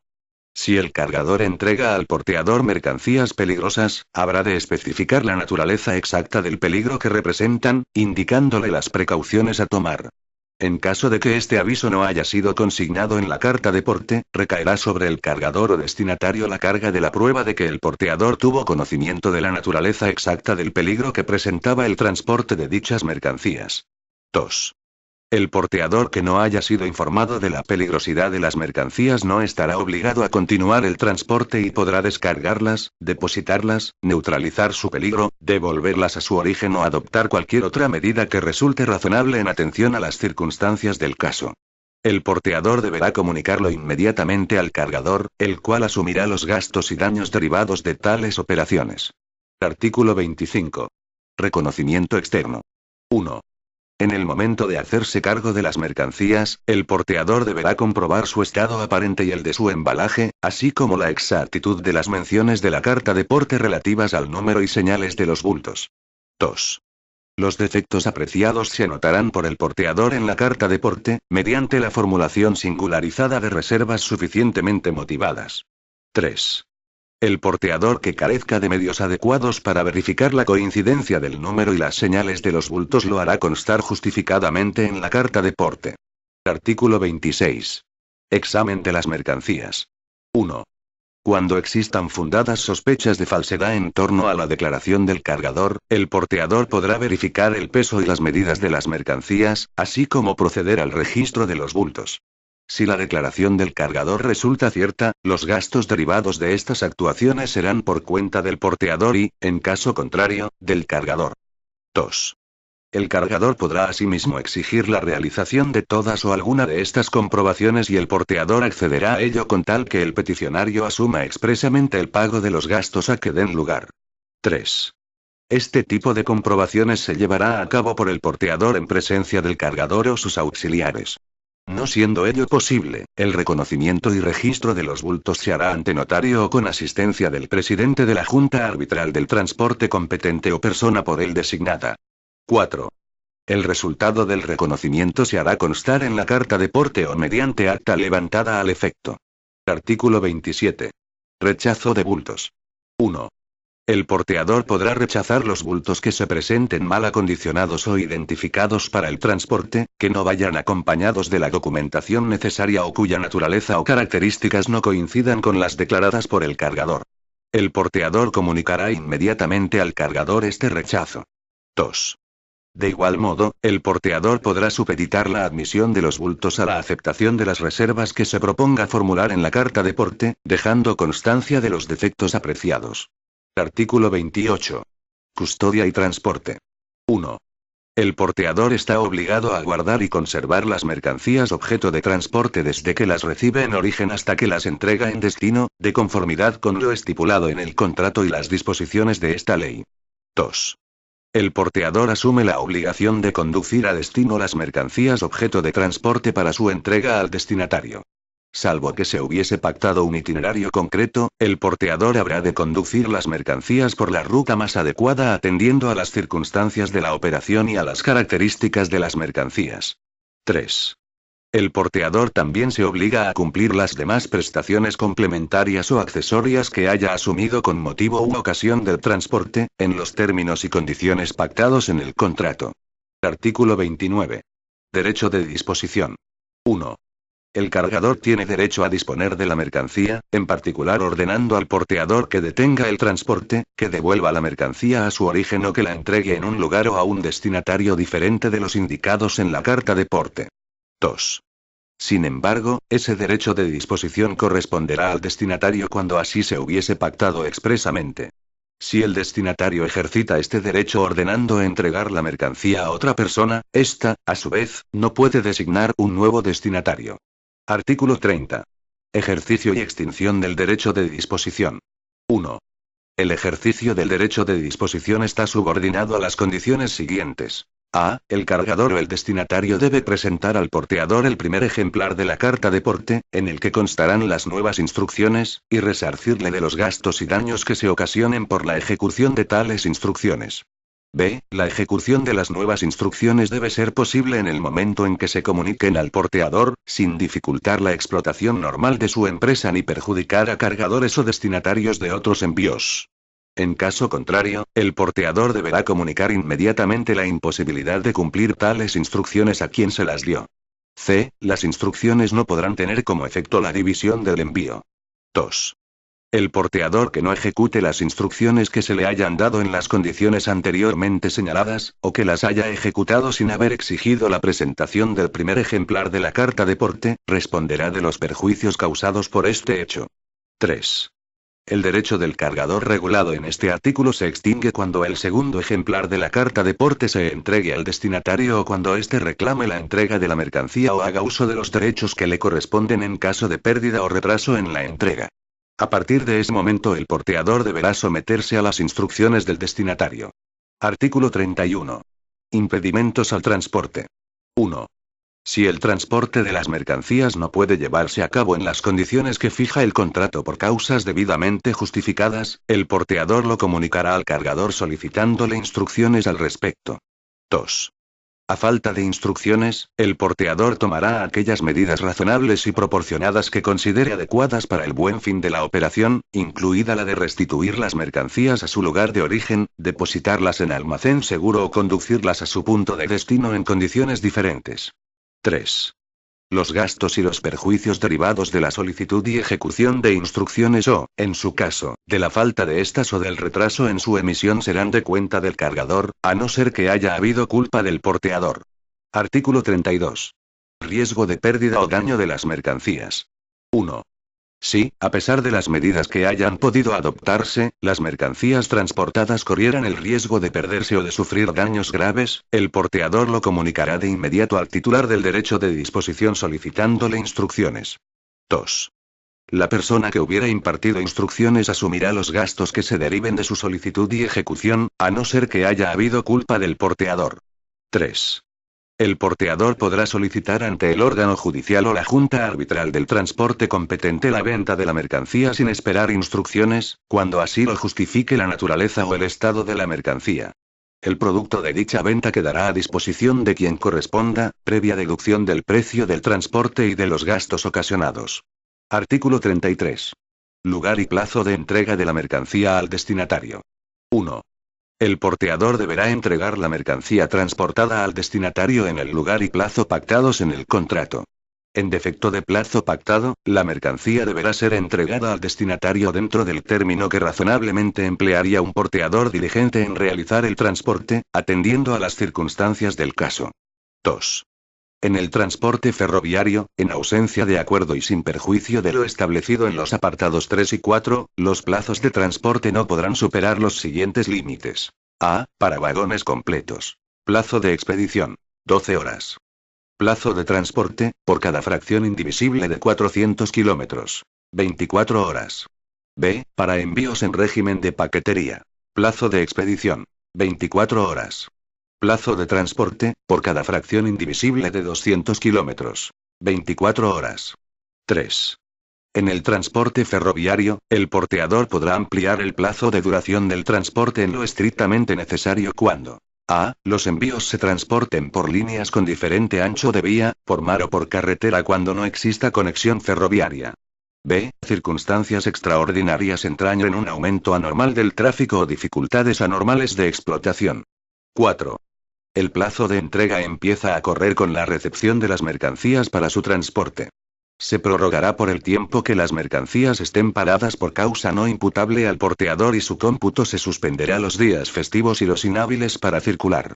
Si el cargador entrega al porteador mercancías peligrosas, habrá de especificar la naturaleza exacta del peligro que representan, indicándole las precauciones a tomar. En caso de que este aviso no haya sido consignado en la carta de porte, recaerá sobre el cargador o destinatario la carga de la prueba de que el porteador tuvo conocimiento de la naturaleza exacta del peligro que presentaba el transporte de dichas mercancías. 2. El porteador que no haya sido informado de la peligrosidad de las mercancías no estará obligado a continuar el transporte y podrá descargarlas, depositarlas, neutralizar su peligro, devolverlas a su origen o adoptar cualquier otra medida que resulte razonable en atención a las circunstancias del caso. El porteador deberá comunicarlo inmediatamente al cargador, el cual asumirá los gastos y daños derivados de tales operaciones. Artículo 25. Reconocimiento externo. 1. En el momento de hacerse cargo de las mercancías, el porteador deberá comprobar su estado aparente y el de su embalaje, así como la exactitud de las menciones de la carta de porte relativas al número y señales de los bultos. 2. Los defectos apreciados se anotarán por el porteador en la carta de porte, mediante la formulación singularizada de reservas suficientemente motivadas. 3. El porteador que carezca de medios adecuados para verificar la coincidencia del número y las señales de los bultos lo hará constar justificadamente en la carta de porte. Artículo 26. Examen de las mercancías. 1. Cuando existan fundadas sospechas de falsedad en torno a la declaración del cargador, el porteador podrá verificar el peso y las medidas de las mercancías, así como proceder al registro de los bultos. Si la declaración del cargador resulta cierta, los gastos derivados de estas actuaciones serán por cuenta del porteador y, en caso contrario, del cargador. 2. El cargador podrá asimismo exigir la realización de todas o alguna de estas comprobaciones y el porteador accederá a ello con tal que el peticionario asuma expresamente el pago de los gastos a que den lugar. 3. Este tipo de comprobaciones se llevará a cabo por el porteador en presencia del cargador o sus auxiliares. No siendo ello posible, el reconocimiento y registro de los bultos se hará ante notario o con asistencia del presidente de la Junta Arbitral del Transporte competente o persona por él designada. 4. El resultado del reconocimiento se hará constar en la carta de porte o mediante acta levantada al efecto. Artículo 27. Rechazo de bultos. 1. El porteador podrá rechazar los bultos que se presenten mal acondicionados o identificados para el transporte, que no vayan acompañados de la documentación necesaria o cuya naturaleza o características no coincidan con las declaradas por el cargador. El porteador comunicará inmediatamente al cargador este rechazo. 2. De igual modo, el porteador podrá supeditar la admisión de los bultos a la aceptación de las reservas que se proponga formular en la carta de porte, dejando constancia de los defectos apreciados. Artículo 28. Custodia y transporte. 1. El porteador está obligado a guardar y conservar las mercancías objeto de transporte desde que las recibe en origen hasta que las entrega en destino, de conformidad con lo estipulado en el contrato y las disposiciones de esta ley. 2. El porteador asume la obligación de conducir a destino las mercancías objeto de transporte para su entrega al destinatario. Salvo que se hubiese pactado un itinerario concreto, el porteador habrá de conducir las mercancías por la ruta más adecuada atendiendo a las circunstancias de la operación y a las características de las mercancías. 3. El porteador también se obliga a cumplir las demás prestaciones complementarias o accesorias que haya asumido con motivo u ocasión del transporte, en los términos y condiciones pactados en el contrato. Artículo 29. Derecho de disposición. 1. El cargador tiene derecho a disponer de la mercancía, en particular ordenando al porteador que detenga el transporte, que devuelva la mercancía a su origen o que la entregue en un lugar o a un destinatario diferente de los indicados en la carta de porte. 2. Sin embargo, ese derecho de disposición corresponderá al destinatario cuando así se hubiese pactado expresamente. Si el destinatario ejercita este derecho ordenando entregar la mercancía a otra persona, ésta, a su vez, no puede designar un nuevo destinatario. Artículo 30. Ejercicio y extinción del derecho de disposición. 1. El ejercicio del derecho de disposición está subordinado a las condiciones siguientes. A. El cargador o el destinatario debe presentar al porteador el primer ejemplar de la carta de porte, en el que constarán las nuevas instrucciones, y resarcirle de los gastos y daños que se ocasionen por la ejecución de tales instrucciones. B. La ejecución de las nuevas instrucciones debe ser posible en el momento en que se comuniquen al porteador, sin dificultar la explotación normal de su empresa ni perjudicar a cargadores o destinatarios de otros envíos. En caso contrario, el porteador deberá comunicar inmediatamente la imposibilidad de cumplir tales instrucciones a quien se las dio. C. Las instrucciones no podrán tener como efecto la división del envío. 2. El porteador que no ejecute las instrucciones que se le hayan dado en las condiciones anteriormente señaladas, o que las haya ejecutado sin haber exigido la presentación del primer ejemplar de la carta de porte, responderá de los perjuicios causados por este hecho. 3. El derecho del cargador regulado en este artículo se extingue cuando el segundo ejemplar de la carta de porte se entregue al destinatario o cuando éste reclame la entrega de la mercancía o haga uso de los derechos que le corresponden en caso de pérdida o retraso en la entrega. A partir de ese momento el porteador deberá someterse a las instrucciones del destinatario. Artículo 31. Impedimentos al transporte. 1. Si el transporte de las mercancías no puede llevarse a cabo en las condiciones que fija el contrato por causas debidamente justificadas, el porteador lo comunicará al cargador solicitándole instrucciones al respecto. 2. A falta de instrucciones, el porteador tomará aquellas medidas razonables y proporcionadas que considere adecuadas para el buen fin de la operación, incluida la de restituir las mercancías a su lugar de origen, depositarlas en almacén seguro o conducirlas a su punto de destino en condiciones diferentes. 3. Los gastos y los perjuicios derivados de la solicitud y ejecución de instrucciones o, en su caso, de la falta de estas o del retraso en su emisión serán de cuenta del cargador, a no ser que haya habido culpa del porteador. Artículo 32. Riesgo de pérdida o daño de las mercancías. 1. Si, a pesar de las medidas que hayan podido adoptarse, las mercancías transportadas corrieran el riesgo de perderse o de sufrir daños graves, el porteador lo comunicará de inmediato al titular del derecho de disposición solicitándole instrucciones. 2. La persona que hubiera impartido instrucciones asumirá los gastos que se deriven de su solicitud y ejecución, a no ser que haya habido culpa del porteador. 3. El porteador podrá solicitar ante el órgano judicial o la Junta Arbitral del Transporte competente la venta de la mercancía sin esperar instrucciones, cuando así lo justifique la naturaleza o el estado de la mercancía. El producto de dicha venta quedará a disposición de quien corresponda, previa deducción del precio del transporte y de los gastos ocasionados. Artículo 33. Lugar y plazo de entrega de la mercancía al destinatario. 1. El porteador deberá entregar la mercancía transportada al destinatario en el lugar y plazo pactados en el contrato. En defecto de plazo pactado, la mercancía deberá ser entregada al destinatario dentro del término que razonablemente emplearía un porteador diligente en realizar el transporte, atendiendo a las circunstancias del caso. 2. En el transporte ferroviario, en ausencia de acuerdo y sin perjuicio de lo establecido en los apartados 3 y 4, los plazos de transporte no podrán superar los siguientes límites. A. Para vagones completos. Plazo de expedición: 12 horas. Plazo de transporte, por cada fracción indivisible de 400 kilómetros: 24 horas. B. Para envíos en régimen de paquetería. Plazo de expedición: 24 horas. Plazo de transporte, por cada fracción indivisible de 200 kilómetros: 24 horas. 3. En el transporte ferroviario, el porteador podrá ampliar el plazo de duración del transporte en lo estrictamente necesario cuando A. Los envíos se transporten por líneas con diferente ancho de vía, por mar o por carretera cuando no exista conexión ferroviaria. B. Circunstancias extraordinarias entrañen un aumento anormal del tráfico o dificultades anormales de explotación. 4. El plazo de entrega empieza a correr con la recepción de las mercancías para su transporte. Se prorrogará por el tiempo que las mercancías estén paradas por causa no imputable al porteador y su cómputo se suspenderá los días festivos y los inhábiles para circular.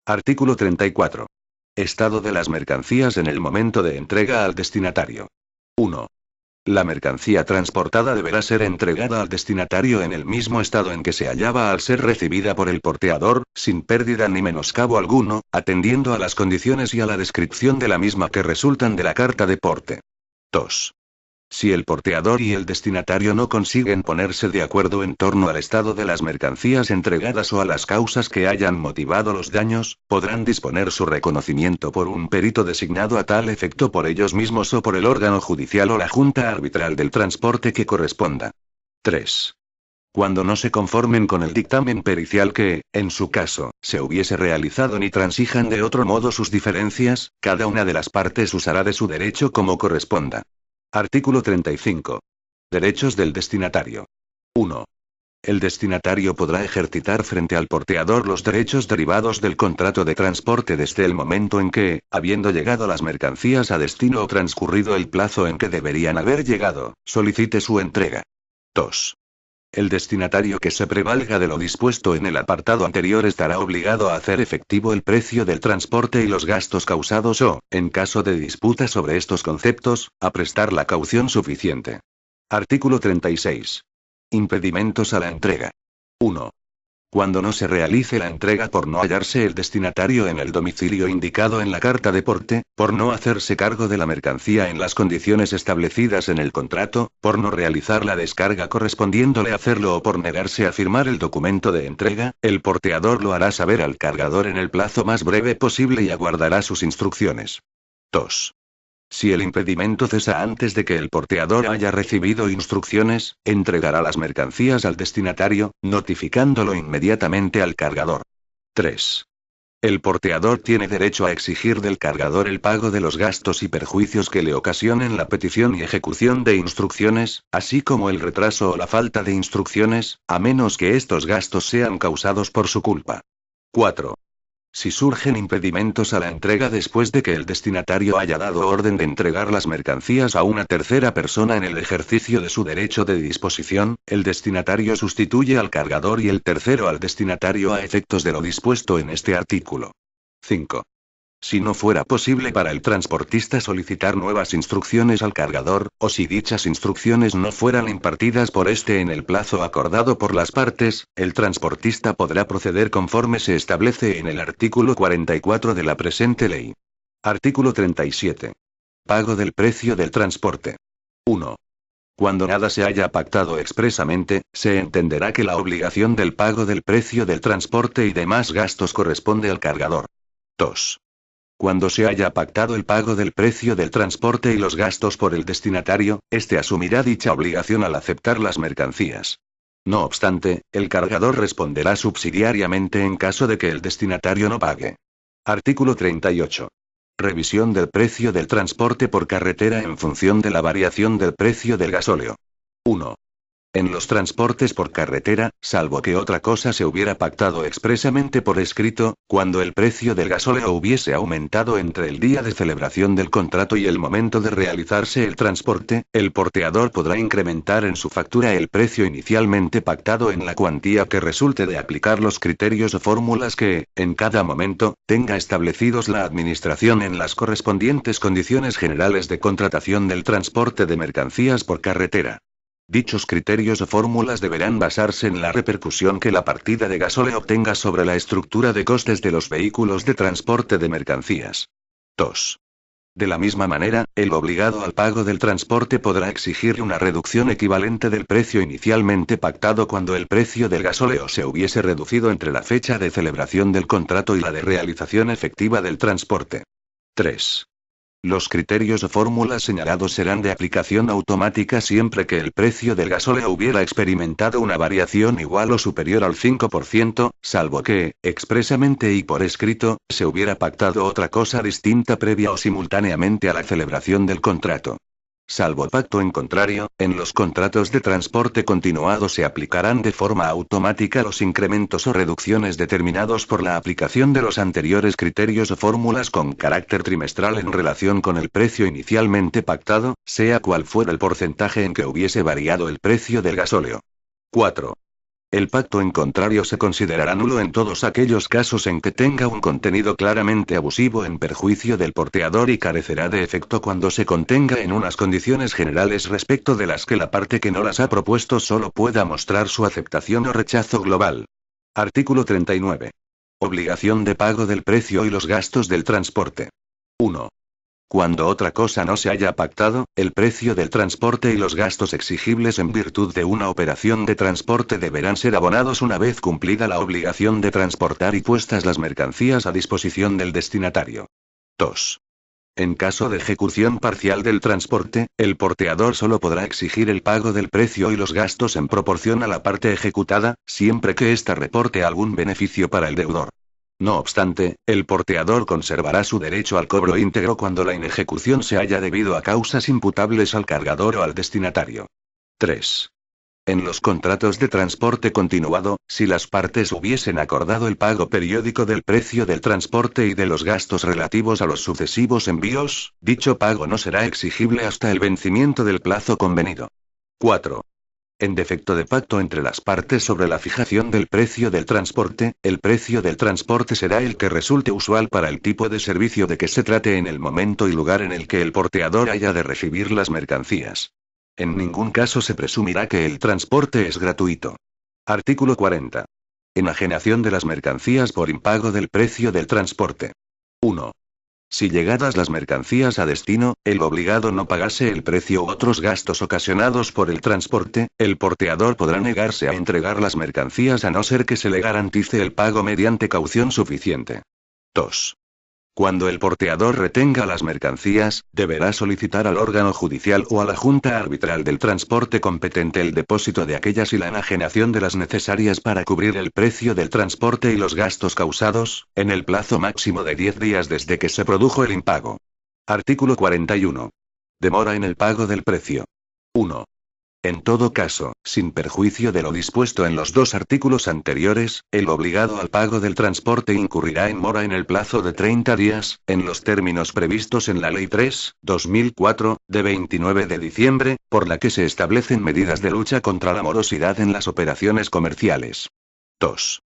Artículo 34. Estado de las mercancías en el momento de entrega al destinatario. 1. La mercancía transportada deberá ser entregada al destinatario en el mismo estado en que se hallaba al ser recibida por el porteador, sin pérdida ni menoscabo alguno, atendiendo a las condiciones y a la descripción de la misma que resultan de la carta de porte. 2. Si el porteador y el destinatario no consiguen ponerse de acuerdo en torno al estado de las mercancías entregadas o a las causas que hayan motivado los daños, podrán disponer su reconocimiento por un perito designado a tal efecto por ellos mismos o por el órgano judicial o la junta arbitral del transporte que corresponda. 3. Cuando no se conformen con el dictamen pericial que, en su caso, se hubiese realizado ni transijan de otro modo sus diferencias, cada una de las partes usará de su derecho como corresponda. Artículo 35. Derechos del destinatario. 1. El destinatario podrá ejercitar frente al porteador los derechos derivados del contrato de transporte desde el momento en que, habiendo llegado las mercancías a destino o transcurrido el plazo en que deberían haber llegado, solicite su entrega. 2. El destinatario que se prevalga de lo dispuesto en el apartado anterior estará obligado a hacer efectivo el precio del transporte y los gastos causados o, en caso de disputa sobre estos conceptos, a prestar la caución suficiente. Artículo 36. Impedimentos a la entrega. 1. Cuando no se realice la entrega por no hallarse el destinatario en el domicilio indicado en la carta de porte, por no hacerse cargo de la mercancía en las condiciones establecidas en el contrato, por no realizar la descarga correspondiéndole hacerlo o por negarse a firmar el documento de entrega, el porteador lo hará saber al cargador en el plazo más breve posible y aguardará sus instrucciones. 2. Si el impedimento cesa antes de que el porteador haya recibido instrucciones, entregará las mercancías al destinatario, notificándolo inmediatamente al cargador. 3. El porteador tiene derecho a exigir del cargador el pago de los gastos y perjuicios que le ocasionen la petición y ejecución de instrucciones, así como el retraso o la falta de instrucciones, a menos que estos gastos sean causados por su culpa. 4. Si surgen impedimentos a la entrega después de que el destinatario haya dado orden de entregar las mercancías a una tercera persona en el ejercicio de su derecho de disposición, el destinatario sustituye al cargador y el tercero al destinatario a efectos de lo dispuesto en este artículo. 5. Si no fuera posible para el transportista solicitar nuevas instrucciones al cargador, o si dichas instrucciones no fueran impartidas por este en el plazo acordado por las partes, el transportista podrá proceder conforme se establece en el artículo 44 de la presente ley. Artículo 37. Pago del precio del transporte. 1. Cuando nada se haya pactado expresamente, se entenderá que la obligación del pago del precio del transporte y demás gastos corresponde al cargador. 2. Cuando se haya pactado el pago del precio del transporte y los gastos por el destinatario, este asumirá dicha obligación al aceptar las mercancías. No obstante, el cargador responderá subsidiariamente en caso de que el destinatario no pague. Artículo 38. Revisión del precio del transporte por carretera en función de la variación del precio del gasóleo. 1. En los transportes por carretera, salvo que otra cosa se hubiera pactado expresamente por escrito, cuando el precio del gasóleo hubiese aumentado entre el día de celebración del contrato y el momento de realizarse el transporte, el porteador podrá incrementar en su factura el precio inicialmente pactado en la cuantía que resulte de aplicar los criterios o fórmulas que, en cada momento, tenga establecidos la Administración en las correspondientes condiciones generales de contratación del transporte de mercancías por carretera. Dichos criterios o fórmulas deberán basarse en la repercusión que la partida de gasóleo tenga sobre la estructura de costes de los vehículos de transporte de mercancías. 2. De la misma manera, el obligado al pago del transporte podrá exigir una reducción equivalente del precio inicialmente pactado cuando el precio del gasóleo se hubiese reducido entre la fecha de celebración del contrato y la de realización efectiva del transporte. 3. Los criterios o fórmulas señalados serán de aplicación automática siempre que el precio del gasóleo hubiera experimentado una variación igual o superior al 5%, salvo que, expresamente y por escrito, se hubiera pactado otra cosa distinta previa o simultáneamente a la celebración del contrato. Salvo pacto en contrario, en los contratos de transporte continuado se aplicarán de forma automática los incrementos o reducciones determinados por la aplicación de los anteriores criterios o fórmulas con carácter trimestral en relación con el precio inicialmente pactado, sea cual fuera el porcentaje en que hubiese variado el precio del gasóleo. 4. El pacto en contrario se considerará nulo en todos aquellos casos en que tenga un contenido claramente abusivo en perjuicio del porteador y carecerá de efecto cuando se contenga en unas condiciones generales respecto de las que la parte que no las ha propuesto solo pueda mostrar su aceptación o rechazo global. Artículo 39. Obligación de pago del precio y los gastos del transporte. 1. Cuando otra cosa no se haya pactado, el precio del transporte y los gastos exigibles en virtud de una operación de transporte deberán ser abonados una vez cumplida la obligación de transportar y puestas las mercancías a disposición del destinatario. 2. En caso de ejecución parcial del transporte, el porteador solo podrá exigir el pago del precio y los gastos en proporción a la parte ejecutada, siempre que ésta reporte algún beneficio para el deudor. No obstante, el porteador conservará su derecho al cobro íntegro cuando la inejecución se haya debido a causas imputables al cargador o al destinatario. 3. En los contratos de transporte continuado, si las partes hubiesen acordado el pago periódico del precio del transporte y de los gastos relativos a los sucesivos envíos, dicho pago no será exigible hasta el vencimiento del plazo convenido. 4. En defecto de pacto entre las partes sobre la fijación del precio del transporte, el precio del transporte será el que resulte usual para el tipo de servicio de que se trate en el momento y lugar en el que el porteador haya de recibir las mercancías. En ningún caso se presumirá que el transporte es gratuito. Artículo 40. Enajenación de las mercancías por impago del precio del transporte. 1. Si llegadas las mercancías a destino, el obligado no pagase el precio u otros gastos ocasionados por el transporte, el porteador podrá negarse a entregar las mercancías a no ser que se le garantice el pago mediante caución suficiente. 2. Cuando el porteador retenga las mercancías, deberá solicitar al órgano judicial o a la Junta Arbitral del Transporte competente el depósito de aquellas y la enajenación de las necesarias para cubrir el precio del transporte y los gastos causados, en el plazo máximo de 10 días desde que se produjo el impago. Artículo 41. Demora en el pago del precio. 1. En todo caso, sin perjuicio de lo dispuesto en los dos artículos anteriores, el obligado al pago del transporte incurrirá en mora en el plazo de 30 días, en los términos previstos en la Ley 3/2004, de 29 de diciembre, por la que se establecen medidas de lucha contra la morosidad en las operaciones comerciales. 2.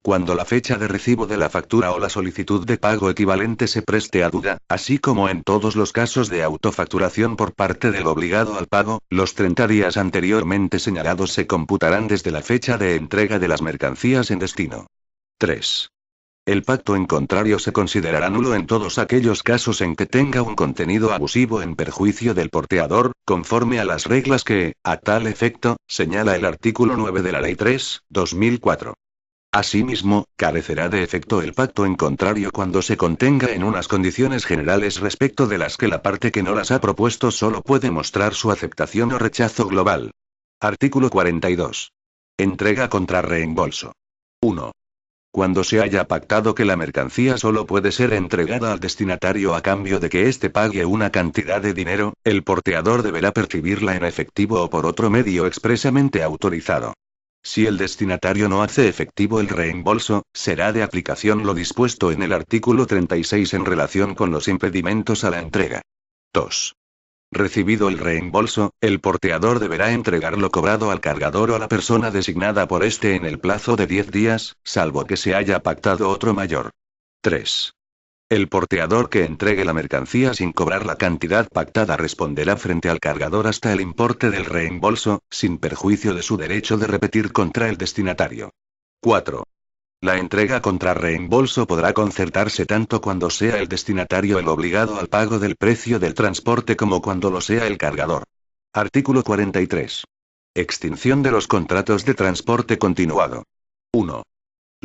Cuando la fecha de recibo de la factura o la solicitud de pago equivalente se preste a duda, así como en todos los casos de autofacturación por parte del obligado al pago, los 30 días anteriormente señalados se computarán desde la fecha de entrega de las mercancías en destino. 3. El pacto en contrario se considerará nulo en todos aquellos casos en que tenga un contenido abusivo en perjuicio del porteador, conforme a las reglas que, a tal efecto, señala el artículo 9 de la Ley 3/2004. Asimismo, carecerá de efecto el pacto en contrario cuando se contenga en unas condiciones generales respecto de las que la parte que no las ha propuesto solo puede mostrar su aceptación o rechazo global. Artículo 42. Entrega contra reembolso. 1. Cuando se haya pactado que la mercancía solo puede ser entregada al destinatario a cambio de que éste pague una cantidad de dinero, el porteador deberá percibirla en efectivo o por otro medio expresamente autorizado. Si el destinatario no hace efectivo el reembolso, será de aplicación lo dispuesto en el artículo 36 en relación con los impedimentos a la entrega. 2. Recibido el reembolso, el porteador deberá entregar lo cobrado al cargador o a la persona designada por este en el plazo de 10 días, salvo que se haya pactado otro mayor. 3. El porteador que entregue la mercancía sin cobrar la cantidad pactada responderá frente al cargador hasta el importe del reembolso, sin perjuicio de su derecho de repetir contra el destinatario. 4. La entrega contra reembolso podrá concertarse tanto cuando sea el destinatario el obligado al pago del precio del transporte como cuando lo sea el cargador. Artículo 43. Extinción de los contratos de transporte continuado. 1.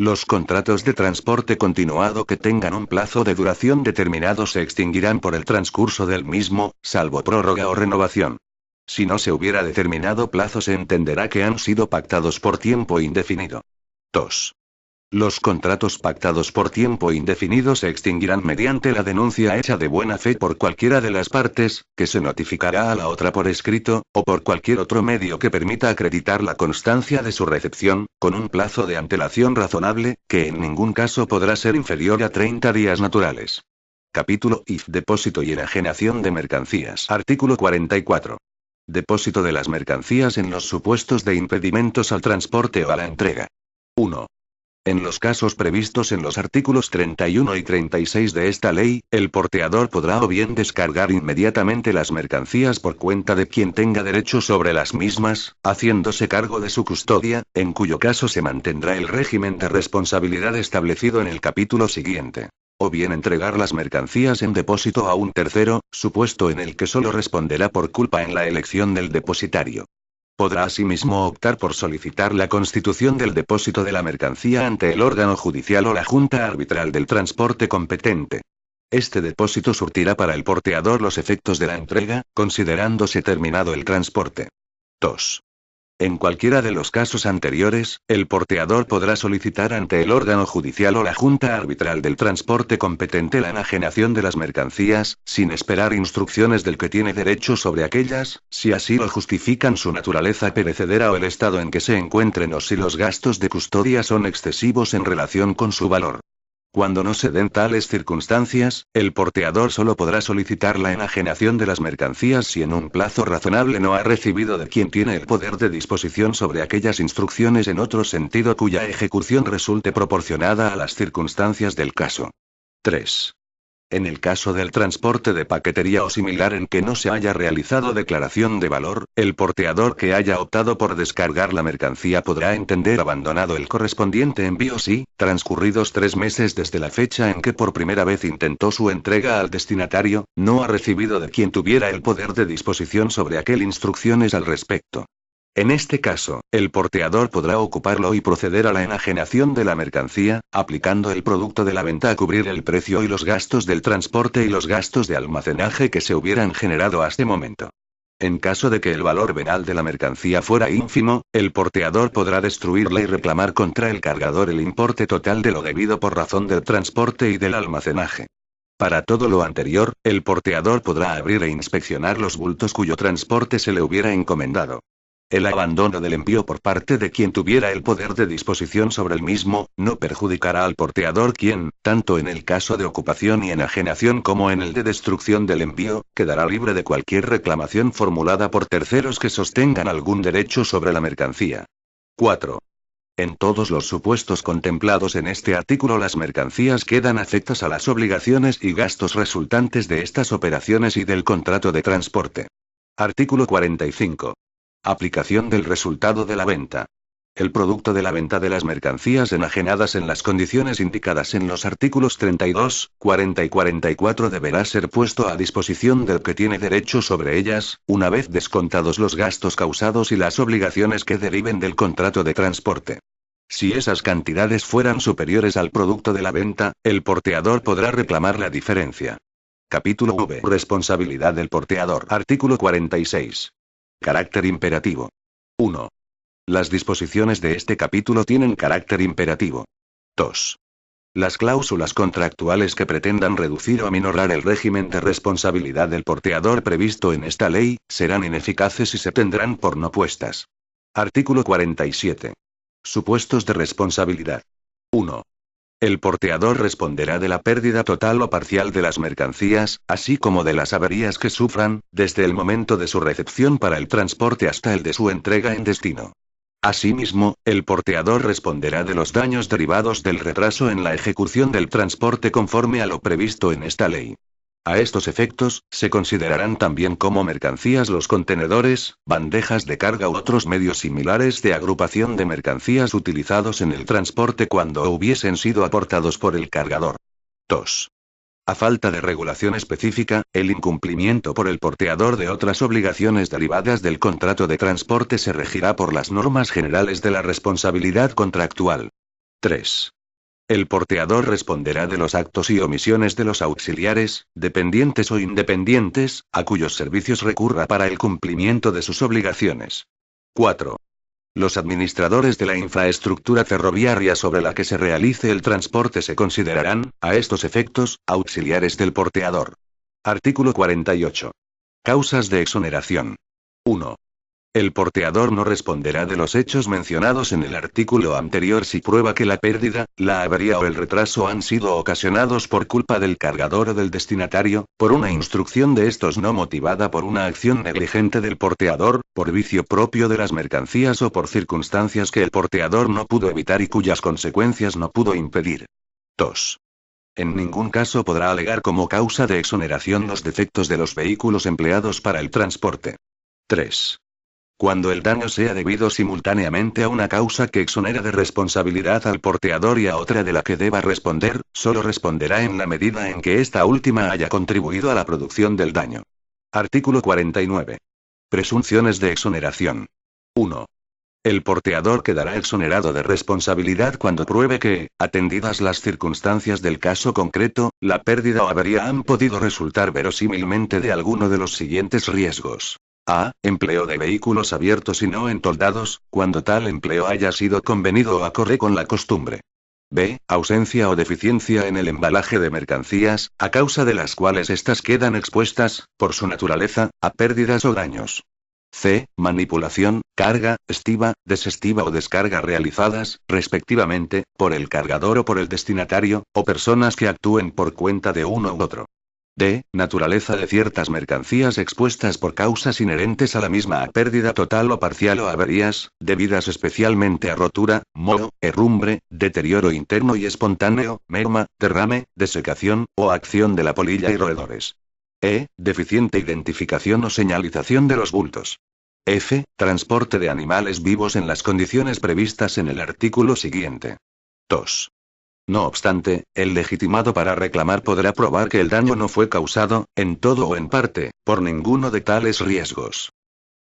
Los contratos de transporte continuado que tengan un plazo de duración determinado se extinguirán por el transcurso del mismo, salvo prórroga o renovación. Si no se hubiera determinado plazo, se entenderá que han sido pactados por tiempo indefinido. 2. Los contratos pactados por tiempo indefinido se extinguirán mediante la denuncia hecha de buena fe por cualquiera de las partes, que se notificará a la otra por escrito, o por cualquier otro medio que permita acreditar la constancia de su recepción, con un plazo de antelación razonable, que en ningún caso podrá ser inferior a 30 días naturales. Capítulo I. Depósito y enajenación de mercancías. Artículo 44. Depósito de las mercancías en los supuestos de impedimentos al transporte o a la entrega. 1. En los casos previstos en los artículos 31 y 36 de esta ley, el porteador podrá o bien descargar inmediatamente las mercancías por cuenta de quien tenga derecho sobre las mismas, haciéndose cargo de su custodia, en cuyo caso se mantendrá el régimen de responsabilidad establecido en el capítulo siguiente. O bien entregar las mercancías en depósito a un tercero, supuesto en el que solo responderá por culpa en la elección del depositario. Podrá asimismo optar por solicitar la constitución del depósito de la mercancía ante el órgano judicial o la junta arbitral del transporte competente. Este depósito surtirá para el porteador los efectos de la entrega, considerándose terminado el transporte. 2. En cualquiera de los casos anteriores, el porteador podrá solicitar ante el órgano judicial o la junta arbitral del transporte competente la enajenación de las mercancías, sin esperar instrucciones del que tiene derecho sobre aquellas, si así lo justifican su naturaleza perecedera o el estado en que se encuentren, o si los gastos de custodia son excesivos en relación con su valor. Cuando no se den tales circunstancias, el porteador solo podrá solicitar la enajenación de las mercancías si en un plazo razonable no ha recibido de quien tiene el poder de disposición sobre aquellas instrucciones en otro sentido cuya ejecución resulte proporcionada a las circunstancias del caso. 3. En el caso del transporte de paquetería o similar en que no se haya realizado declaración de valor, el porteador que haya optado por descargar la mercancía podrá entender abandonado el correspondiente envío si, transcurridos 3 meses desde la fecha en que por primera vez intentó su entrega al destinatario, no ha recibido de quien tuviera el poder de disposición sobre aquel instrucciones al respecto. En este caso, el porteador podrá ocuparlo y proceder a la enajenación de la mercancía, aplicando el producto de la venta a cubrir el precio y los gastos del transporte y los gastos de almacenaje que se hubieran generado hasta momento. En caso de que el valor venal de la mercancía fuera ínfimo, el porteador podrá destruirla y reclamar contra el cargador el importe total de lo debido por razón del transporte y del almacenaje. Para todo lo anterior, el porteador podrá abrir e inspeccionar los bultos cuyo transporte se le hubiera encomendado. El abandono del envío por parte de quien tuviera el poder de disposición sobre el mismo, no perjudicará al porteador quien, tanto en el caso de ocupación y enajenación como en el de destrucción del envío, quedará libre de cualquier reclamación formulada por terceros que sostengan algún derecho sobre la mercancía. 4. En todos los supuestos contemplados en este artículo, las mercancías quedan afectas a las obligaciones y gastos resultantes de estas operaciones y del contrato de transporte. Artículo 45. Aplicación del resultado de la venta. El producto de la venta de las mercancías enajenadas en las condiciones indicadas en los artículos 32, 40 y 44 deberá ser puesto a disposición del que tiene derecho sobre ellas, una vez descontados los gastos causados y las obligaciones que deriven del contrato de transporte. Si esas cantidades fueran superiores al producto de la venta, el porteador podrá reclamar la diferencia. Capítulo V. Responsabilidad del porteador. Artículo 46. Carácter imperativo. 1. Las disposiciones de este capítulo tienen carácter imperativo. 2. Las cláusulas contractuales que pretendan reducir o aminorar el régimen de responsabilidad del porteador previsto en esta ley, serán ineficaces y se tendrán por no puestas. Artículo 47. Supuestos de responsabilidad. 1. El porteador responderá de la pérdida total o parcial de las mercancías, así como de las averías que sufran, desde el momento de su recepción para el transporte hasta el de su entrega en destino. Asimismo, el porteador responderá de los daños derivados del retraso en la ejecución del transporte conforme a lo previsto en esta ley. A estos efectos, se considerarán también como mercancías los contenedores, bandejas de carga u otros medios similares de agrupación de mercancías utilizados en el transporte cuando hubiesen sido aportados por el cargador. 2. A falta de regulación específica, el incumplimiento por el porteador de otras obligaciones derivadas del contrato de transporte se regirá por las normas generales de la responsabilidad contractual. 3. El porteador responderá de los actos y omisiones de los auxiliares, dependientes o independientes, a cuyos servicios recurra para el cumplimiento de sus obligaciones. 4. Los administradores de la infraestructura ferroviaria sobre la que se realice el transporte se considerarán, a estos efectos, auxiliares del porteador. Artículo 48. Causas de exoneración. 1. El porteador no responderá de los hechos mencionados en el artículo anterior si prueba que la pérdida, la avería o el retraso han sido ocasionados por culpa del cargador o del destinatario, por una instrucción de estos no motivada por una acción negligente del porteador, por vicio propio de las mercancías o por circunstancias que el porteador no pudo evitar y cuyas consecuencias no pudo impedir. 2. En ningún caso podrá alegar como causa de exoneración los defectos de los vehículos empleados para el transporte. 3. Cuando el daño sea debido simultáneamente a una causa que exonera de responsabilidad al porteador y a otra de la que deba responder, solo responderá en la medida en que esta última haya contribuido a la producción del daño. Artículo 49. Presunciones de exoneración. 1. El porteador quedará exonerado de responsabilidad cuando pruebe que, atendidas las circunstancias del caso concreto, la pérdida o avería han podido resultar verosímilmente de alguno de los siguientes riesgos. A. Empleo de vehículos abiertos y no entoldados, cuando tal empleo haya sido convenido o acorde con la costumbre. B. Ausencia o deficiencia en el embalaje de mercancías, a causa de las cuales éstas quedan expuestas, por su naturaleza, a pérdidas o daños. C. Manipulación, carga, estiva, desestiva o descarga realizadas, respectivamente, por el cargador o por el destinatario, o personas que actúen por cuenta de uno u otro. D. Naturaleza de ciertas mercancías expuestas por causas inherentes a la misma a pérdida total o parcial o averías, debidas especialmente a rotura, moho, herrumbre, deterioro interno y espontáneo, merma, derrame, desecación, o acción de la polilla y roedores. E. Deficiente identificación o señalización de los bultos. F. Transporte de animales vivos en las condiciones previstas en el artículo siguiente. 2. No obstante, el legitimado para reclamar podrá probar que el daño no fue causado, en todo o en parte, por ninguno de tales riesgos.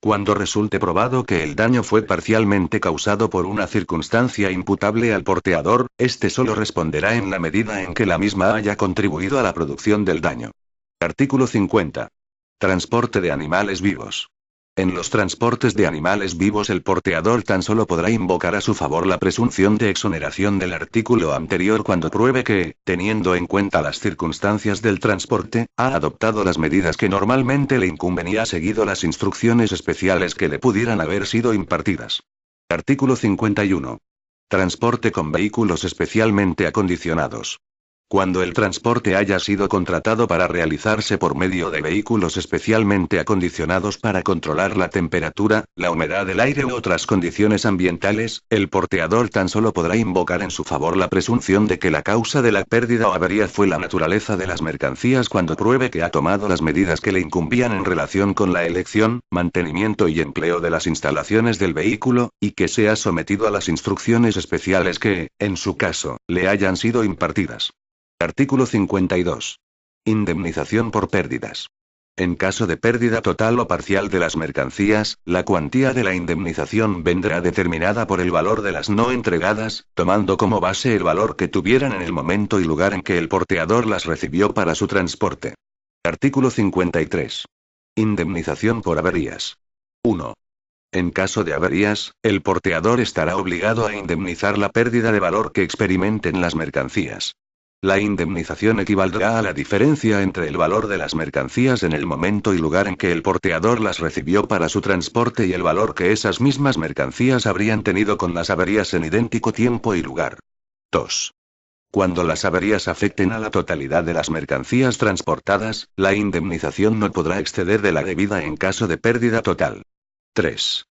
Cuando resulte probado que el daño fue parcialmente causado por una circunstancia imputable al porteador, éste solo responderá en la medida en que la misma haya contribuido a la producción del daño. Artículo 50. Transporte de animales vivos. En los transportes de animales vivos el porteador tan solo podrá invocar a su favor la presunción de exoneración del artículo anterior cuando pruebe que, teniendo en cuenta las circunstancias del transporte, ha adoptado las medidas que normalmente le incumben y ha seguido las instrucciones especiales que le pudieran haber sido impartidas. Artículo 51. Transporte con vehículos especialmente acondicionados. Cuando el transporte haya sido contratado para realizarse por medio de vehículos especialmente acondicionados para controlar la temperatura, la humedad del aire u otras condiciones ambientales, el porteador tan solo podrá invocar en su favor la presunción de que la causa de la pérdida o avería fue la naturaleza de las mercancías cuando pruebe que ha tomado las medidas que le incumbían en relación con la elección, mantenimiento y empleo de las instalaciones del vehículo, y que sea sometido a las instrucciones especiales que, en su caso, le hayan sido impartidas. Artículo 52. Indemnización por pérdidas. En caso de pérdida total o parcial de las mercancías, la cuantía de la indemnización vendrá determinada por el valor de las no entregadas, tomando como base el valor que tuvieran en el momento y lugar en que el porteador las recibió para su transporte. Artículo 53. Indemnización por averías. 1. En caso de averías, el porteador estará obligado a indemnizar la pérdida de valor que experimenten las mercancías. La indemnización equivaldrá a la diferencia entre el valor de las mercancías en el momento y lugar en que el porteador las recibió para su transporte y el valor que esas mismas mercancías habrían tenido con las averías en idéntico tiempo y lugar. 2. Cuando las averías afecten a la totalidad de las mercancías transportadas, la indemnización no podrá exceder de la debida en caso de pérdida total. 3.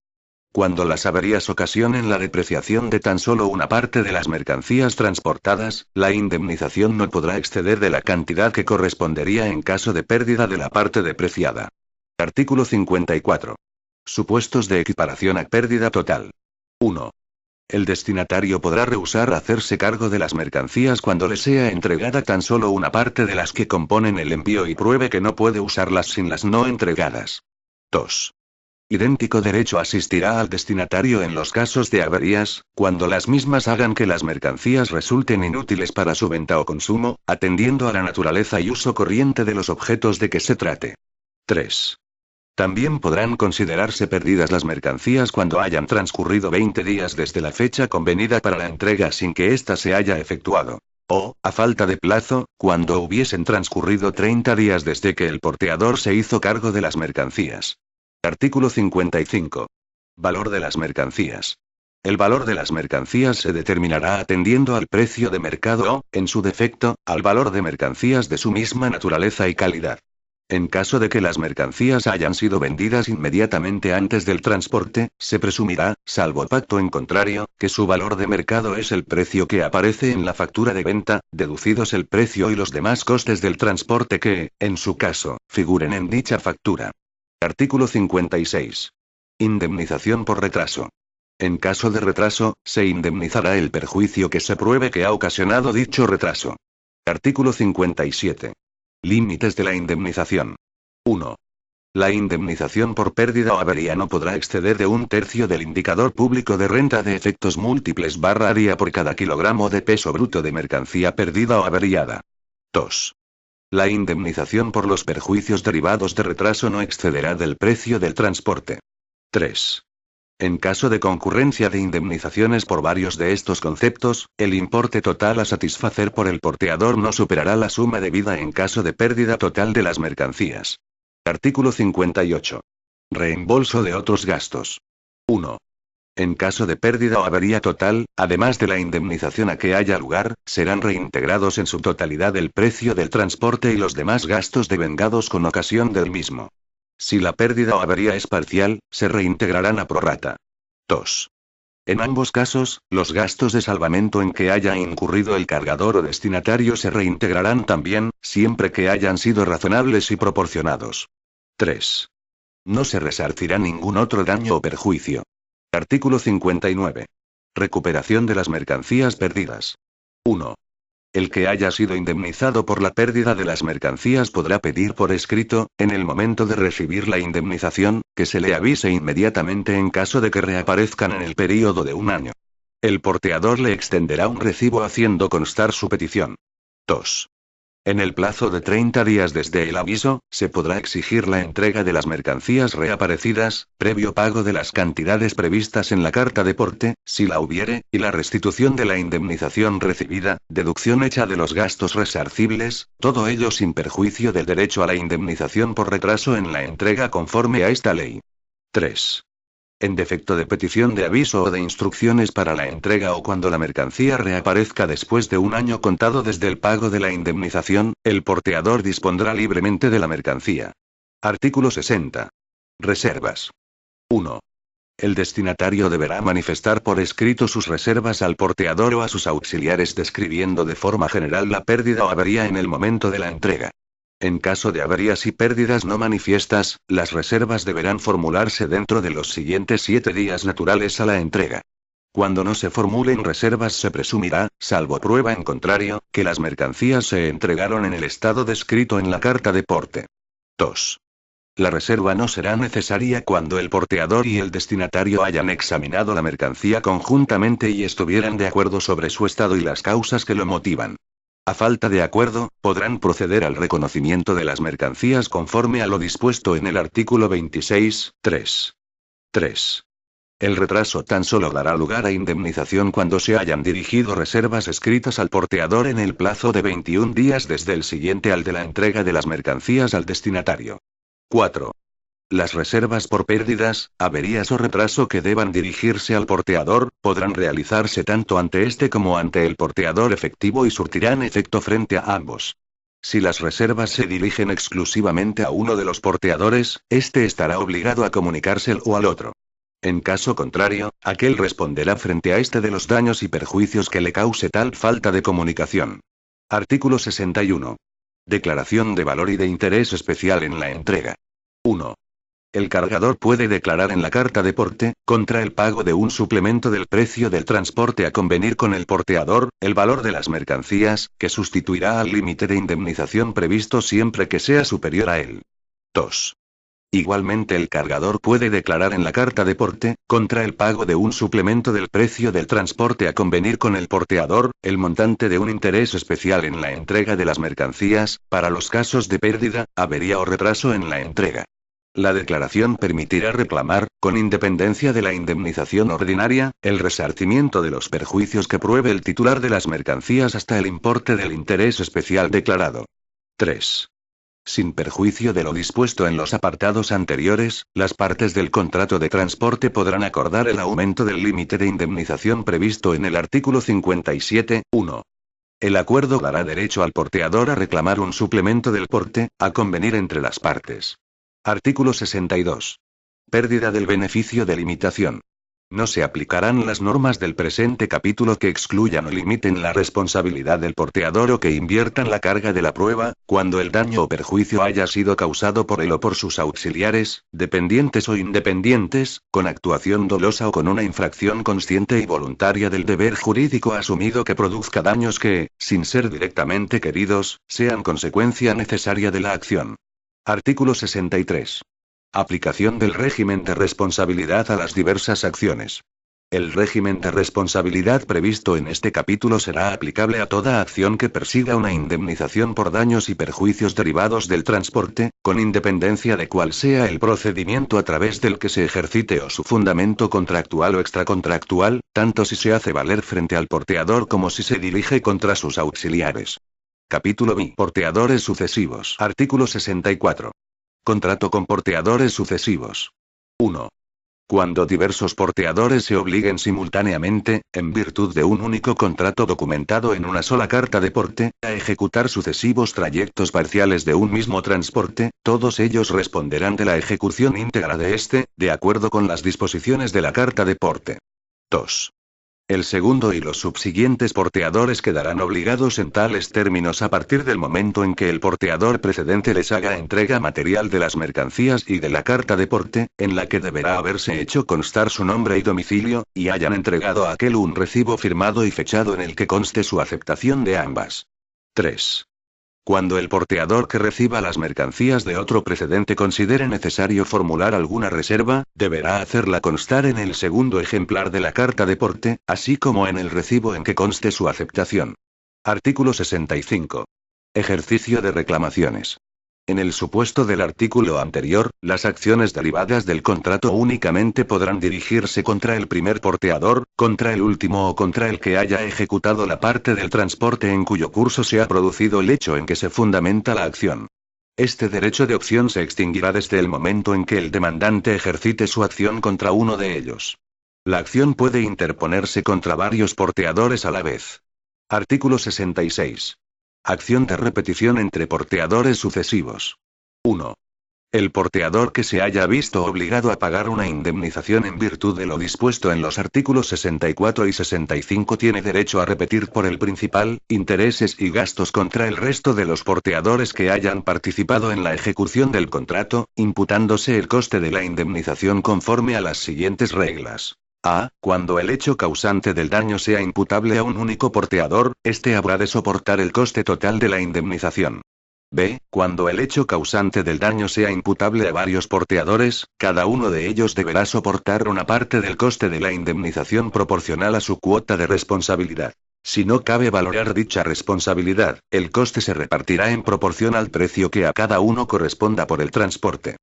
Cuando las averías ocasionen la depreciación de tan solo una parte de las mercancías transportadas, la indemnización no podrá exceder de la cantidad que correspondería en caso de pérdida de la parte depreciada. Artículo 54. Supuestos de equiparación a pérdida total. 1. El destinatario podrá rehusar hacerse cargo de las mercancías cuando le sea entregada tan solo una parte de las que componen el envío y pruebe que no puede usarlas sin las no entregadas. 2. Idéntico derecho asistirá al destinatario en los casos de averías, cuando las mismas hagan que las mercancías resulten inútiles para su venta o consumo, atendiendo a la naturaleza y uso corriente de los objetos de que se trate. 3. También podrán considerarse perdidas las mercancías cuando hayan transcurrido 20 días desde la fecha convenida para la entrega sin que ésta se haya efectuado. O, a falta de plazo, cuando hubiesen transcurrido 30 días desde que el porteador se hizo cargo de las mercancías. Artículo 55. Valor de las mercancías. El valor de las mercancías se determinará atendiendo al precio de mercado o, en su defecto, al valor de mercancías de su misma naturaleza y calidad. En caso de que las mercancías hayan sido vendidas inmediatamente antes del transporte, se presumirá, salvo pacto en contrario, que su valor de mercado es el precio que aparece en la factura de venta, deducidos el precio y los demás costes del transporte que, en su caso, figuren en dicha factura. Artículo 56. Indemnización por retraso. En caso de retraso, se indemnizará el perjuicio que se pruebe que ha ocasionado dicho retraso. Artículo 57. Límites de la indemnización. 1. La indemnización por pérdida o avería no podrá exceder de 1/3 del indicador público de renta de efectos múltiples / día por cada kilogramo de peso bruto de mercancía perdida o averiada. 2. La indemnización por los perjuicios derivados de retraso no excederá del precio del transporte. 3. En caso de concurrencia de indemnizaciones por varios de estos conceptos, el importe total a satisfacer por el porteador no superará la suma debida en caso de pérdida total de las mercancías. Artículo 58. Reembolso de otros gastos. 1. En caso de pérdida o avería total, además de la indemnización a que haya lugar, serán reintegrados en su totalidad el precio del transporte y los demás gastos devengados con ocasión del mismo. Si la pérdida o avería es parcial, se reintegrarán a prorrata. 2. En ambos casos, los gastos de salvamento en que haya incurrido el cargador o destinatario se reintegrarán también, siempre que hayan sido razonables y proporcionados. 3. No se resarcirá ningún otro daño o perjuicio. Artículo 59. Recuperación de las mercancías perdidas. 1. El que haya sido indemnizado por la pérdida de las mercancías podrá pedir por escrito, en el momento de recibir la indemnización, que se le avise inmediatamente en caso de que reaparezcan en el período de 1 año. El porteador le extenderá un recibo haciendo constar su petición. 2. En el plazo de 30 días desde el aviso, se podrá exigir la entrega de las mercancías reaparecidas, previo pago de las cantidades previstas en la carta de porte, si la hubiere, y la restitución de la indemnización recibida, deducción hecha de los gastos resarcibles, todo ello sin perjuicio del derecho a la indemnización por retraso en la entrega conforme a esta ley. 3. En defecto de petición de aviso o de instrucciones para la entrega o cuando la mercancía reaparezca después de 1 año contado desde el pago de la indemnización, el porteador dispondrá libremente de la mercancía. Artículo 60. Reservas. 1. El destinatario deberá manifestar por escrito sus reservas al porteador o a sus auxiliares describiendo de forma general la pérdida o avería en el momento de la entrega. En caso de averías y pérdidas no manifiestas, las reservas deberán formularse dentro de los siguientes 7 días naturales a la entrega. Cuando no se formulen reservas se presumirá, salvo prueba en contrario, que las mercancías se entregaron en el estado descrito en la carta de porte. 2. La reserva no será necesaria cuando el porteador y el destinatario hayan examinado la mercancía conjuntamente y estuvieran de acuerdo sobre su estado y las causas que lo motivan. A falta de acuerdo, podrán proceder al reconocimiento de las mercancías conforme a lo dispuesto en el artículo 26, 3. 3. El retraso tan solo dará lugar a indemnización cuando se hayan dirigido reservas escritas al porteador en el plazo de 21 días desde el siguiente al de la entrega de las mercancías al destinatario. 4. Las reservas por pérdidas, averías o retraso que deban dirigirse al porteador, podrán realizarse tanto ante este como ante el porteador efectivo y surtirán efecto frente a ambos. Si las reservas se dirigen exclusivamente a uno de los porteadores, este estará obligado a comunicárselo al otro. En caso contrario, aquel responderá frente a este de los daños y perjuicios que le cause tal falta de comunicación. Artículo 61. Declaración de valor y de interés especial en la entrega. 1. El cargador puede declarar en la carta de porte, contra el pago de un suplemento del precio del transporte a convenir con el porteador, el valor de las mercancías, que sustituirá al límite de indemnización previsto siempre que sea superior a él. 2. Igualmente el cargador puede declarar en la carta de porte, contra el pago de un suplemento del precio del transporte a convenir con el porteador, el montante de un interés especial en la entrega de las mercancías, para los casos de pérdida, avería o retraso en la entrega. La declaración permitirá reclamar, con independencia de la indemnización ordinaria, el resarcimiento de los perjuicios que pruebe el titular de las mercancías hasta el importe del interés especial declarado. 3. Sin perjuicio de lo dispuesto en los apartados anteriores, las partes del contrato de transporte podrán acordar el aumento del límite de indemnización previsto en el artículo 57.1. El acuerdo dará derecho al porteador a reclamar un suplemento del porte, a convenir entre las partes. Artículo 62. Pérdida del beneficio de limitación. No se aplicarán las normas del presente capítulo que excluyan o limiten la responsabilidad del porteador o que inviertan la carga de la prueba, cuando el daño o perjuicio haya sido causado por él o por sus auxiliares, dependientes o independientes, con actuación dolosa o con una infracción consciente y voluntaria del deber jurídico asumido que produzca daños que, sin ser directamente queridos, sean consecuencia necesaria de la acción. Artículo 63. Aplicación del régimen de responsabilidad a las diversas acciones. El régimen de responsabilidad previsto en este capítulo será aplicable a toda acción que persiga una indemnización por daños y perjuicios derivados del transporte, con independencia de cuál sea el procedimiento a través del que se ejercite o su fundamento contractual o extracontractual, tanto si se hace valer frente al porteador como si se dirige contra sus auxiliares. Capítulo B. Porteadores sucesivos. Artículo 64. Contrato con porteadores sucesivos. 1. Cuando diversos porteadores se obliguen simultáneamente, en virtud de un único contrato documentado en una sola carta de porte, a ejecutar sucesivos trayectos parciales de un mismo transporte, todos ellos responderán de la ejecución íntegra de este, de acuerdo con las disposiciones de la carta de porte. 2. El segundo y los subsiguientes porteadores quedarán obligados en tales términos a partir del momento en que el porteador precedente les haga entrega material de las mercancías y de la carta de porte, en la que deberá haberse hecho constar su nombre y domicilio, y hayan entregado a aquel un recibo firmado y fechado en el que conste su aceptación de ambas. 3. Cuando el porteador que reciba las mercancías de otro precedente considere necesario formular alguna reserva, deberá hacerla constar en el segundo ejemplar de la carta de porte, así como en el recibo en que conste su aceptación. Artículo 65. Ejercicio de reclamaciones. En el supuesto del artículo anterior, las acciones derivadas del contrato únicamente podrán dirigirse contra el primer porteador, contra el último o contra el que haya ejecutado la parte del transporte en cuyo curso se ha producido el hecho en que se fundamenta la acción. Este derecho de opción se extinguirá desde el momento en que el demandante ejercite su acción contra uno de ellos. La acción puede interponerse contra varios porteadores a la vez. Artículo 66. Acción de repetición entre porteadores sucesivos. 1. El porteador que se haya visto obligado a pagar una indemnización en virtud de lo dispuesto en los artículos 64 y 65 tiene derecho a repetir por el principal, intereses y gastos contra el resto de los porteadores que hayan participado en la ejecución del contrato, imputándose el coste de la indemnización conforme a las siguientes reglas. A. Cuando el hecho causante del daño sea imputable a un único porteador, éste habrá de soportar el coste total de la indemnización. B. Cuando el hecho causante del daño sea imputable a varios porteadores, cada uno de ellos deberá soportar una parte del coste de la indemnización proporcional a su cuota de responsabilidad. Si no cabe valorar dicha responsabilidad, el coste se repartirá en proporción al precio que a cada uno corresponda por el transporte.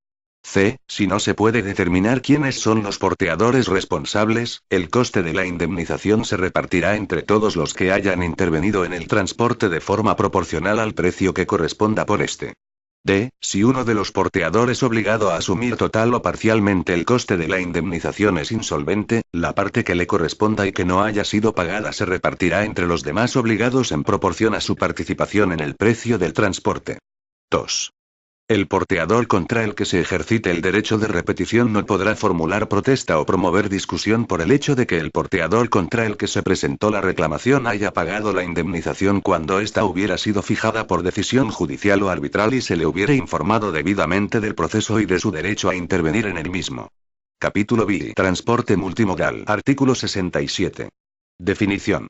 C. Si no se puede determinar quiénes son los porteadores responsables, el coste de la indemnización se repartirá entre todos los que hayan intervenido en el transporte de forma proporcional al precio que corresponda por este. D. Si uno de los porteadores obligado a asumir total o parcialmente el coste de la indemnización es insolvente, la parte que le corresponda y que no haya sido pagada se repartirá entre los demás obligados en proporción a su participación en el precio del transporte. 2. El porteador contra el que se ejercite el derecho de repetición no podrá formular protesta o promover discusión por el hecho de que el porteador contra el que se presentó la reclamación haya pagado la indemnización cuando ésta hubiera sido fijada por decisión judicial o arbitral y se le hubiere informado debidamente del proceso y de su derecho a intervenir en el mismo. Capítulo B. Transporte multimodal. Artículo 67. Definición.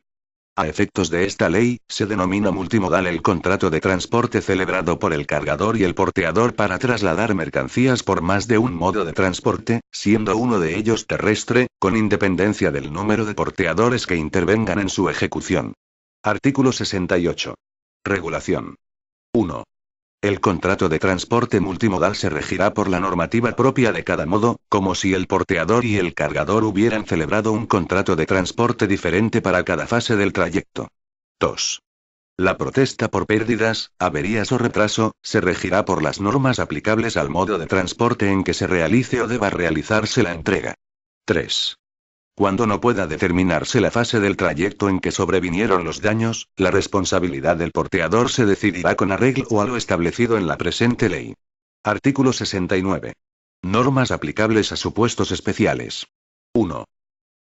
A efectos de esta ley, se denomina multimodal el contrato de transporte celebrado por el cargador y el porteador para trasladar mercancías por más de un modo de transporte, siendo uno de ellos terrestre, con independencia del número de porteadores que intervengan en su ejecución. Artículo 68. Regulación. 1. El contrato de transporte multimodal se regirá por la normativa propia de cada modo, como si el porteador y el cargador hubieran celebrado un contrato de transporte diferente para cada fase del trayecto. 2. La protesta por pérdidas, averías o retraso, se regirá por las normas aplicables al modo de transporte en que se realice o deba realizarse la entrega. 3. Cuando no pueda determinarse la fase del trayecto en que sobrevinieron los daños, la responsabilidad del porteador se decidirá con arreglo a lo establecido en la presente ley. Artículo 69. Normas aplicables a supuestos especiales. 1.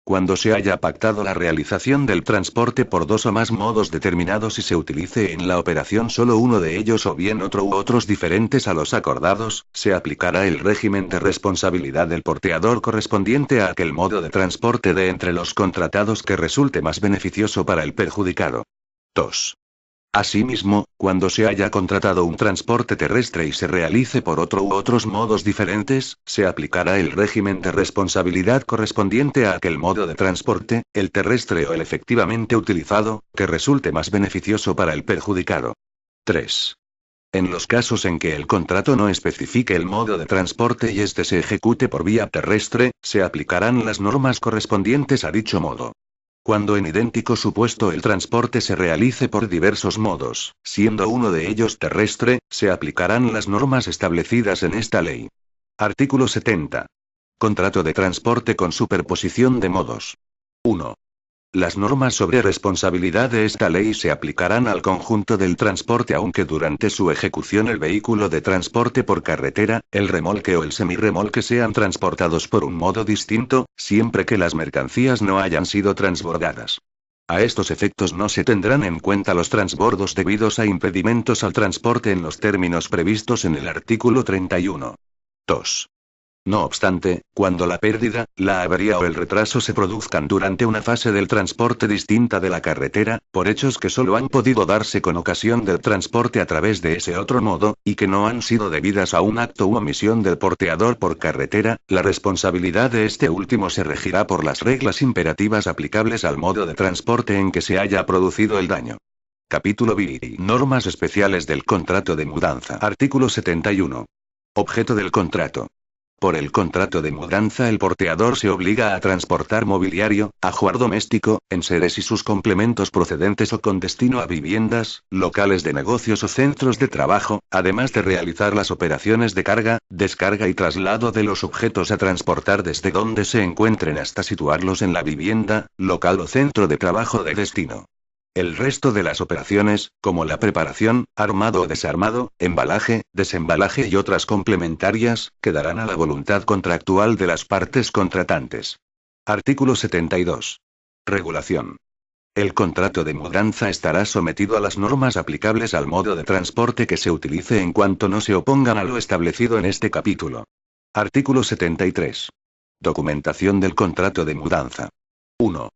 Cuando se haya pactado la realización del transporte por dos o más modos determinados y se utilice en la operación solo uno de ellos o bien otro u otros diferentes a los acordados, se aplicará el régimen de responsabilidad del porteador correspondiente a aquel modo de transporte de entre los contratados que resulte más beneficioso para el perjudicado. 2. Asimismo, cuando se haya contratado un transporte terrestre y se realice por otro u otros modos diferentes, se aplicará el régimen de responsabilidad correspondiente a aquel modo de transporte, el terrestre o el efectivamente utilizado, que resulte más beneficioso para el perjudicado. 3. En los casos en que el contrato no especifique el modo de transporte y éste se ejecute por vía terrestre, se aplicarán las normas correspondientes a dicho modo. Cuando en idéntico supuesto el transporte se realice por diversos modos, siendo uno de ellos terrestre, se aplicarán las normas establecidas en esta ley. Artículo 70. Contrato de transporte con superposición de modos. 1. Las normas sobre responsabilidad de esta ley se aplicarán al conjunto del transporte aunque durante su ejecución el vehículo de transporte por carretera, el remolque o el semirremolque sean transportados por un modo distinto, siempre que las mercancías no hayan sido transbordadas. A estos efectos no se tendrán en cuenta los transbordos debidos a impedimentos al transporte en los términos previstos en el artículo 31. 2. No obstante, cuando la pérdida, la avería o el retraso se produzcan durante una fase del transporte distinta de la carretera, por hechos que solo han podido darse con ocasión del transporte a través de ese otro modo, y que no han sido debidas a un acto u omisión del porteador por carretera, la responsabilidad de este último se regirá por las reglas imperativas aplicables al modo de transporte en que se haya producido el daño. Capítulo B. Normas especiales del contrato de mudanza. Artículo 71. Objeto del contrato. Por el contrato de mudanza el porteador se obliga a transportar mobiliario, ajuar doméstico, enseres y sus complementos procedentes o con destino a viviendas, locales de negocios o centros de trabajo, además de realizar las operaciones de carga, descarga y traslado de los objetos a transportar desde donde se encuentren hasta situarlos en la vivienda, local o centro de trabajo de destino. El resto de las operaciones, como la preparación, armado o desarmado, embalaje, desembalaje y otras complementarias, quedarán a la voluntad contractual de las partes contratantes. Artículo 72. Regulación. El contrato de mudanza estará sometido a las normas aplicables al modo de transporte que se utilice en cuanto no se opongan a lo establecido en este capítulo. Artículo 73. Documentación del contrato de mudanza. 1.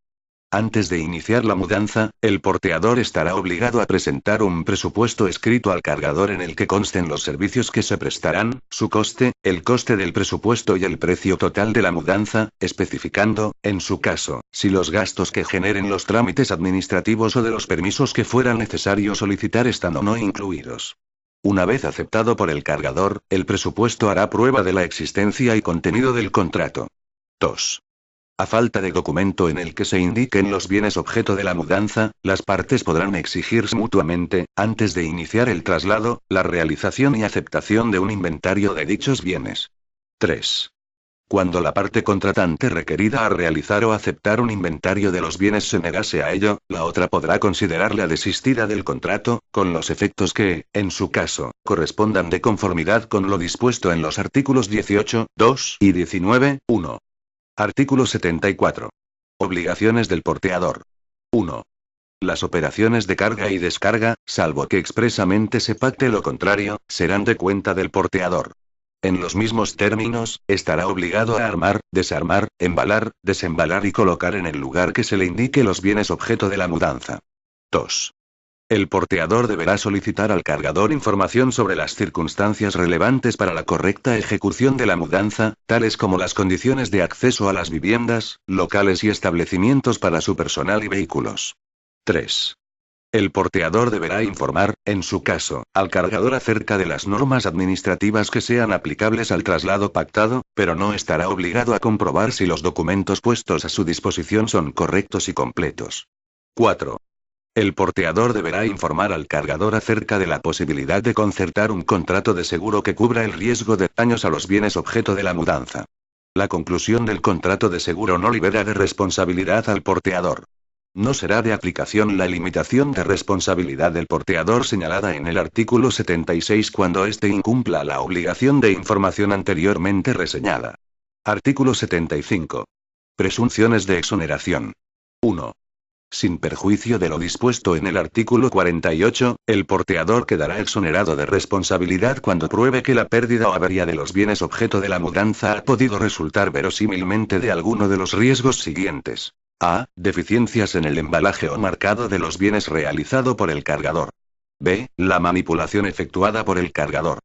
Antes de iniciar la mudanza, el porteador estará obligado a presentar un presupuesto escrito al cargador en el que consten los servicios que se prestarán, su coste, el coste del presupuesto y el precio total de la mudanza, especificando, en su caso, si los gastos que generen los trámites administrativos o de los permisos que fuera necesario solicitar están o no incluidos. Una vez aceptado por el cargador, el presupuesto hará prueba de la existencia y contenido del contrato. 2. A falta de documento en el que se indiquen los bienes objeto de la mudanza, las partes podrán exigirse mutuamente, antes de iniciar el traslado, la realización y aceptación de un inventario de dichos bienes. 3. Cuando la parte contratante requerida a realizar o aceptar un inventario de los bienes se negase a ello, la otra podrá considerarla desistida del contrato, con los efectos que, en su caso, correspondan de conformidad con lo dispuesto en los artículos 18, 2 y 19, 1. Artículo 74. Obligaciones del porteador. 1. Las operaciones de carga y descarga, salvo que expresamente se pacte lo contrario, serán de cuenta del porteador. En los mismos términos, estará obligado a armar, desarmar, embalar, desembalar y colocar en el lugar que se le indique los bienes objeto de la mudanza. 2. El porteador deberá solicitar al cargador información sobre las circunstancias relevantes para la correcta ejecución de la mudanza, tales como las condiciones de acceso a las viviendas, locales y establecimientos para su personal y vehículos. 3. El porteador deberá informar, en su caso, al cargador acerca de las normas administrativas que sean aplicables al traslado pactado, pero no estará obligado a comprobar si los documentos puestos a su disposición son correctos y completos. 4. El porteador deberá informar al cargador acerca de la posibilidad de concertar un contrato de seguro que cubra el riesgo de daños a los bienes objeto de la mudanza. La conclusión del contrato de seguro no libera de responsabilidad al porteador. No será de aplicación la limitación de responsabilidad del porteador señalada en el artículo 76 cuando éste incumpla la obligación de información anteriormente reseñada. Artículo 75. Presunciones de exoneración. 1. Sin perjuicio de lo dispuesto en el artículo 48, el porteador quedará exonerado de responsabilidad cuando pruebe que la pérdida o avería de los bienes objeto de la mudanza ha podido resultar verosímilmente de alguno de los riesgos siguientes. A. Deficiencias en el embalaje o marcado de los bienes realizado por el cargador. B. La manipulación efectuada por el cargador.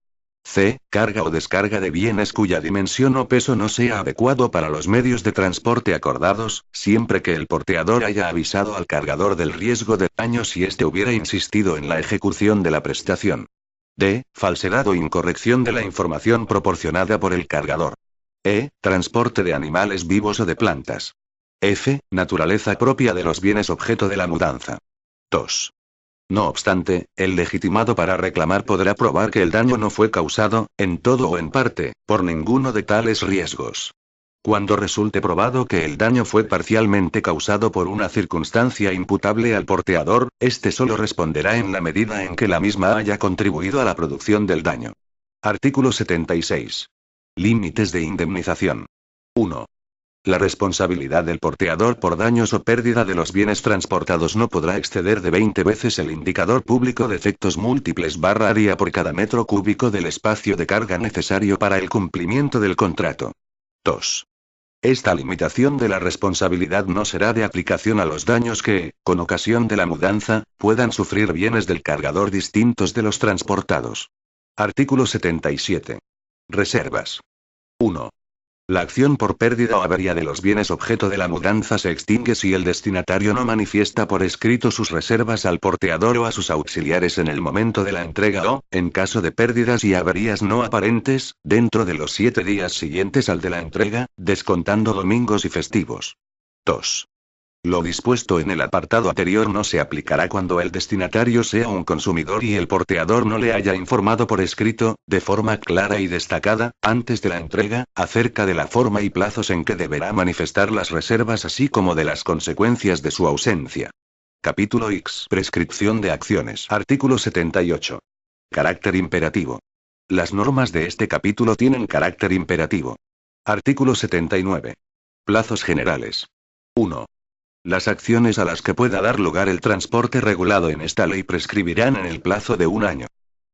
C. Carga o descarga de bienes cuya dimensión o peso no sea adecuado para los medios de transporte acordados, siempre que el porteador haya avisado al cargador del riesgo de daño si éste hubiera insistido en la ejecución de la prestación. D. Falsedad o incorrección de la información proporcionada por el cargador. E. Transporte de animales vivos o de plantas. F. Naturaleza propia de los bienes objeto de la mudanza. 2. No obstante, el legitimado para reclamar podrá probar que el daño no fue causado, en todo o en parte, por ninguno de tales riesgos. Cuando resulte probado que el daño fue parcialmente causado por una circunstancia imputable al porteador, éste solo responderá en la medida en que la misma haya contribuido a la producción del daño. Artículo 76. Límites de indemnización. 1. La responsabilidad del porteador por daños o pérdida de los bienes transportados no podrá exceder de 20 veces el indicador público de efectos múltiples /área por cada metro cúbico del espacio de carga necesario para el cumplimiento del contrato. 2. Esta limitación de la responsabilidad no será de aplicación a los daños que, con ocasión de la mudanza, puedan sufrir bienes del cargador distintos de los transportados. Artículo 77. Reservas. 1. La acción por pérdida o avería de los bienes objeto de la mudanza se extingue si el destinatario no manifiesta por escrito sus reservas al porteador o a sus auxiliares en el momento de la entrega o, en caso de pérdidas y averías no aparentes, dentro de los 7 días siguientes al de la entrega, descontando domingos y festivos. 2. Lo dispuesto en el apartado anterior no se aplicará cuando el destinatario sea un consumidor y el porteador no le haya informado por escrito, de forma clara y destacada, antes de la entrega, acerca de la forma y plazos en que deberá manifestar las reservas así como de las consecuencias de su ausencia. Capítulo X. Prescripción de acciones. Artículo 78. Carácter imperativo. Las normas de este capítulo tienen carácter imperativo. Artículo 79. Plazos generales. 1. Las acciones a las que pueda dar lugar el transporte regulado en esta ley prescribirán en el plazo de 1 año.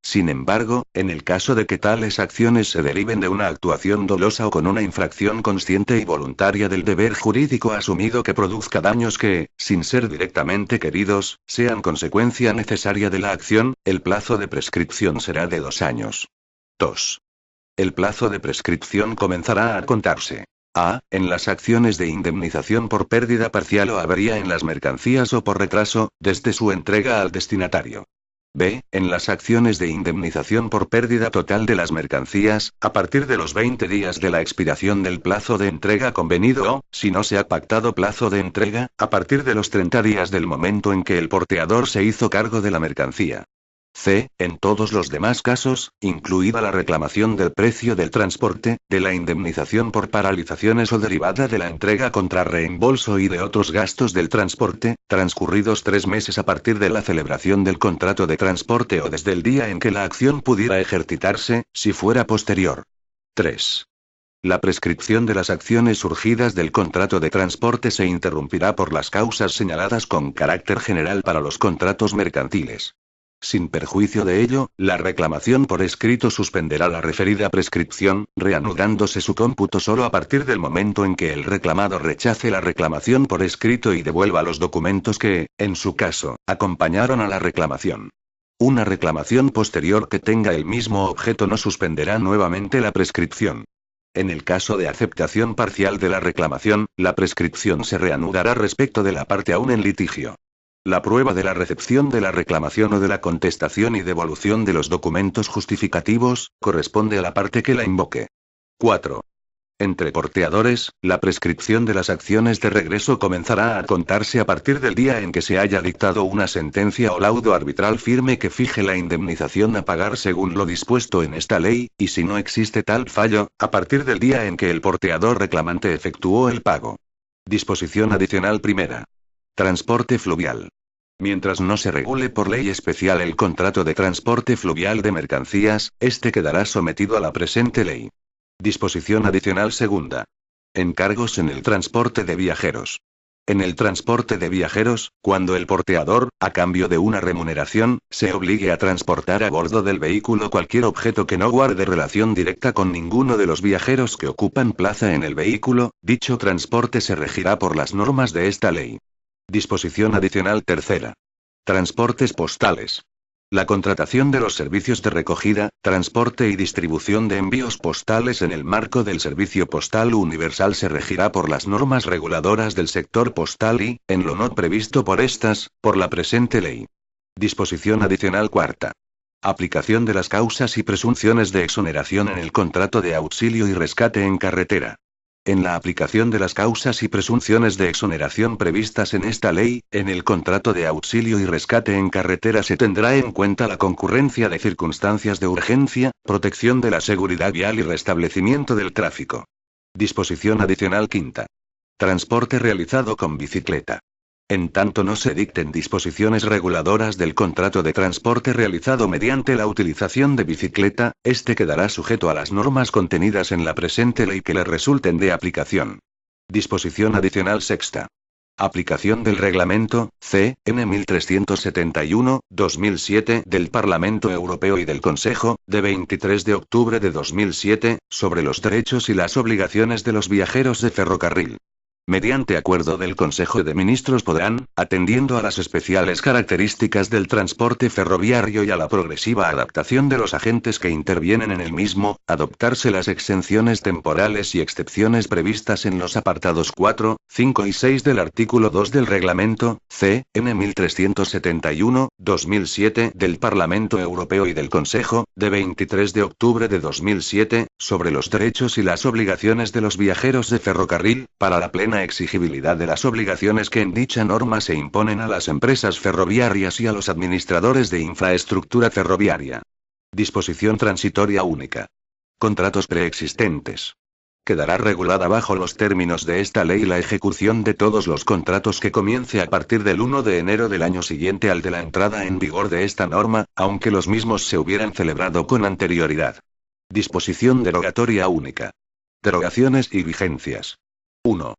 Sin embargo, en el caso de que tales acciones se deriven de una actuación dolosa o con una infracción consciente y voluntaria del deber jurídico asumido que produzca daños que, sin ser directamente queridos, sean consecuencia necesaria de la acción, el plazo de prescripción será de 2 años. 2. El plazo de prescripción comenzará a contarse. A. En las acciones de indemnización por pérdida parcial o avería en las mercancías o por retraso, desde su entrega al destinatario. B. En las acciones de indemnización por pérdida total de las mercancías, a partir de los 20 días de la expiración del plazo de entrega convenido o, si no se ha pactado plazo de entrega, a partir de los 30 días del momento en que el porteador se hizo cargo de la mercancía. C. En todos los demás casos, incluida la reclamación del precio del transporte, de la indemnización por paralizaciones o derivada de la entrega contra reembolso y de otros gastos del transporte, transcurridos 3 meses a partir de la celebración del contrato de transporte o desde el día en que la acción pudiera ejercitarse, si fuera posterior. 3. La prescripción de las acciones surgidas del contrato de transporte se interrumpirá por las causas señaladas con carácter general para los contratos mercantiles. Sin perjuicio de ello, la reclamación por escrito suspenderá la referida prescripción, reanudándose su cómputo solo a partir del momento en que el reclamado rechace la reclamación por escrito y devuelva los documentos que, en su caso, acompañaron a la reclamación. Una reclamación posterior que tenga el mismo objeto no suspenderá nuevamente la prescripción. En el caso de aceptación parcial de la reclamación, la prescripción se reanudará respecto de la parte aún en litigio. La prueba de la recepción de la reclamación o de la contestación y devolución de los documentos justificativos, corresponde a la parte que la invoque. 4. Entre porteadores, la prescripción de las acciones de regreso comenzará a contarse a partir del día en que se haya dictado una sentencia o laudo arbitral firme que fije la indemnización a pagar según lo dispuesto en esta ley, y si no existe tal fallo, a partir del día en que el porteador reclamante efectuó el pago. Disposición adicional primera. Transporte fluvial. Mientras no se regule por ley especial el contrato de transporte fluvial de mercancías, este quedará sometido a la presente ley. Disposición adicional segunda. Encargos en el transporte de viajeros. En el transporte de viajeros, cuando el porteador, a cambio de una remuneración, se obligue a transportar a bordo del vehículo cualquier objeto que no guarde relación directa con ninguno de los viajeros que ocupan plaza en el vehículo, dicho transporte se regirá por las normas de esta ley. Disposición adicional tercera. Transportes postales. La contratación de los servicios de recogida, transporte y distribución de envíos postales en el marco del Servicio Postal Universal se regirá por las normas reguladoras del sector postal y, en lo no previsto por estas, por la presente ley. Disposición adicional cuarta. Aplicación de las causas y presunciones de exoneración en el contrato de auxilio y rescate en carretera. En la aplicación de las causas y presunciones de exoneración previstas en esta ley, en el contrato de auxilio y rescate en carretera se tendrá en cuenta la concurrencia de circunstancias de urgencia, protección de la seguridad vial y restablecimiento del tráfico. Disposición adicional quinta. Transporte realizado con bicicleta. En tanto no se dicten disposiciones reguladoras del contrato de transporte realizado mediante la utilización de bicicleta, este quedará sujeto a las normas contenidas en la presente ley que le resulten de aplicación. Disposición adicional sexta. Aplicación del Reglamento, C.N. 1371/2007 del Parlamento Europeo y del Consejo, de 23 de octubre de 2007, sobre los derechos y las obligaciones de los viajeros de ferrocarril. Mediante acuerdo del Consejo de Ministros podrán, atendiendo a las especiales características del transporte ferroviario y a la progresiva adaptación de los agentes que intervienen en el mismo, adoptarse las exenciones temporales y excepciones previstas en los apartados 4, 5 y 6 del artículo 2 del Reglamento, C.N. 1371/2007 del Parlamento Europeo y del Consejo, de 23 de octubre de 2007, sobre los derechos y las obligaciones de los viajeros de ferrocarril, para la plena exigibilidad de las obligaciones que en dicha norma se imponen a las empresas ferroviarias y a los administradores de infraestructura ferroviaria. Disposición transitoria única. Contratos preexistentes. Quedará regulada bajo los términos de esta ley la ejecución de todos los contratos que comience a partir del 1 de enero del año siguiente al de la entrada en vigor de esta norma, aunque los mismos se hubieran celebrado con anterioridad. Disposición derogatoria única. Derogaciones y vigencias. 1.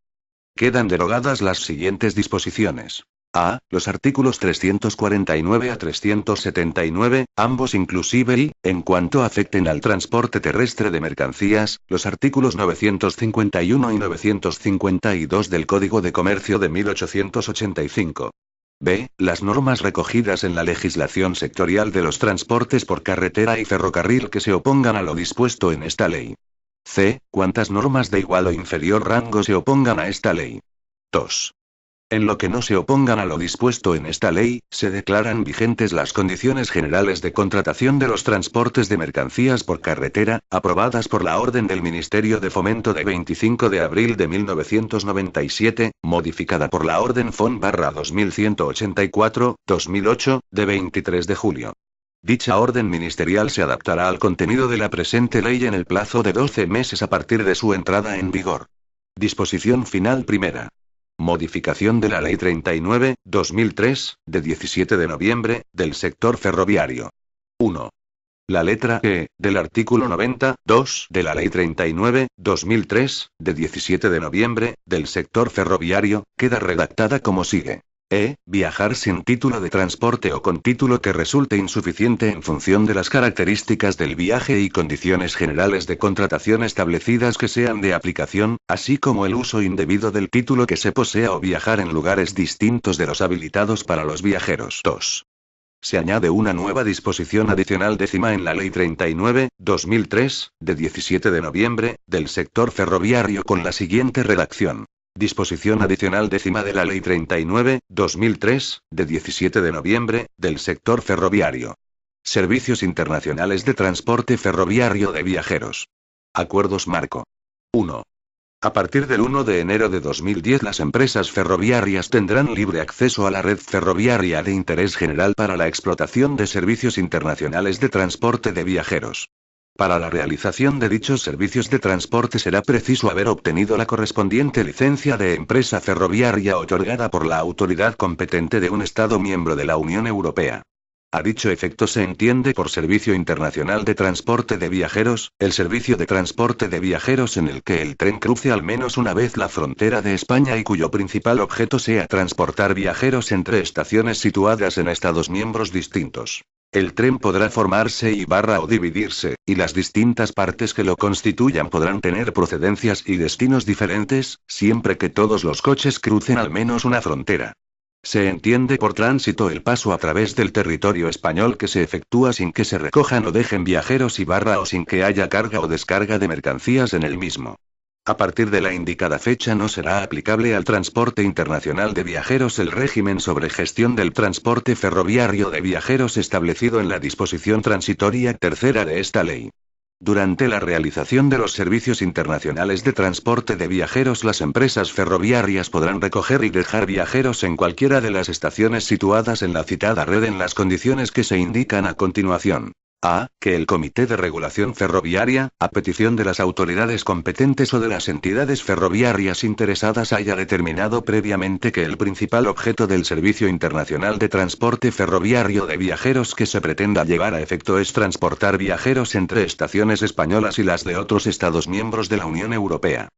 Quedan derogadas las siguientes disposiciones. A. Los artículos 349 a 379, ambos inclusive y, en cuanto afecten al transporte terrestre de mercancías, los artículos 951 y 952 del Código de Comercio de 1885. B. Las normas recogidas en la legislación sectorial de los transportes por carretera y ferrocarril que se opongan a lo dispuesto en esta ley. C. Cuantas normas de igual o inferior rango se opongan a esta ley. 2. En lo que no se opongan a lo dispuesto en esta ley, se declaran vigentes las condiciones generales de contratación de los transportes de mercancías por carretera, aprobadas por la Orden del Ministerio de Fomento de 25 de abril de 1997, modificada por la Orden FON/2184/2008, de 23 de julio. Dicha orden ministerial se adaptará al contenido de la presente ley en el plazo de 12 meses a partir de su entrada en vigor. Disposición final primera. Modificación de la Ley 39/2003, de 17 de noviembre, del sector ferroviario. 1. La letra E, del artículo 90(2) de la Ley 39/2003, de 17 de noviembre, del sector ferroviario, queda redactada como sigue. Viajar sin título de transporte o con título que resulte insuficiente en función de las características del viaje y condiciones generales de contratación establecidas que sean de aplicación, así como el uso indebido del título que se posea o viajar en lugares distintos de los habilitados para los viajeros. 2. Se añade una nueva disposición adicional décima en la Ley 39/2003, de 17 de noviembre, del sector ferroviario con la siguiente redacción. Disposición adicional décima de la Ley 39/2003, de 17 de noviembre, del sector ferroviario. Servicios internacionales de transporte ferroviario de viajeros. Acuerdos marco. 1. A partir del 1 de enero de 2010 las empresas ferroviarias tendrán libre acceso a la red ferroviaria de interés general para la explotación de servicios internacionales de transporte de viajeros. Para la realización de dichos servicios de transporte será preciso haber obtenido la correspondiente licencia de empresa ferroviaria otorgada por la autoridad competente de un Estado miembro de la Unión Europea. A dicho efecto se entiende por servicio internacional de transporte de viajeros, el servicio de transporte de viajeros en el que el tren cruce al menos una vez la frontera de España y cuyo principal objeto sea transportar viajeros entre estaciones situadas en Estados miembros distintos. El tren podrá formarse o dividirse, y las distintas partes que lo constituyan podrán tener procedencias y destinos diferentes, siempre que todos los coches crucen al menos una frontera. Se entiende por tránsito el paso a través del territorio español que se efectúa sin que se recojan o dejen viajeros o sin que haya carga o descarga de mercancías en el mismo. A partir de la indicada fecha no será aplicable al transporte internacional de viajeros el régimen sobre gestión del transporte ferroviario de viajeros establecido en la disposición transitoria tercera de esta ley. Durante la realización de los servicios internacionales de transporte de viajeros, las empresas ferroviarias podrán recoger y dejar viajeros en cualquiera de las estaciones situadas en la citada red en las condiciones que se indican a continuación. A. Que el Comité de Regulación Ferroviaria, a petición de las autoridades competentes o de las entidades ferroviarias interesadas, haya determinado previamente que el principal objeto del servicio internacional de transporte ferroviario de viajeros que se pretenda llevar a efecto es transportar viajeros entre estaciones españolas y las de otros Estados miembros de la Unión Europea.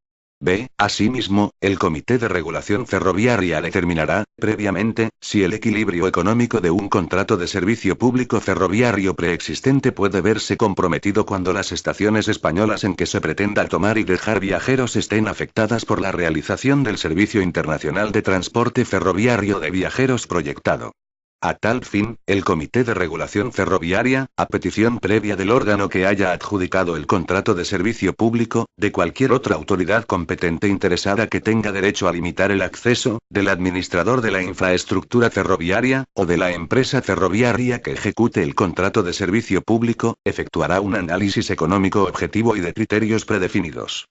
B. Asimismo, el Comité de Regulación Ferroviaria determinará, previamente, si el equilibrio económico de un contrato de servicio público ferroviario preexistente puede verse comprometido cuando las estaciones españolas en que se pretenda tomar y dejar viajeros estén afectadas por la realización del servicio internacional de transporte ferroviario de viajeros proyectado. A tal fin, el Comité de Regulación Ferroviaria, a petición previa del órgano que haya adjudicado el contrato de servicio público, de cualquier otra autoridad competente interesada que tenga derecho a limitar el acceso, del administrador de la infraestructura ferroviaria, o de la empresa ferroviaria que ejecute el contrato de servicio público, efectuará un análisis económico objetivo y de criterios predefinidos.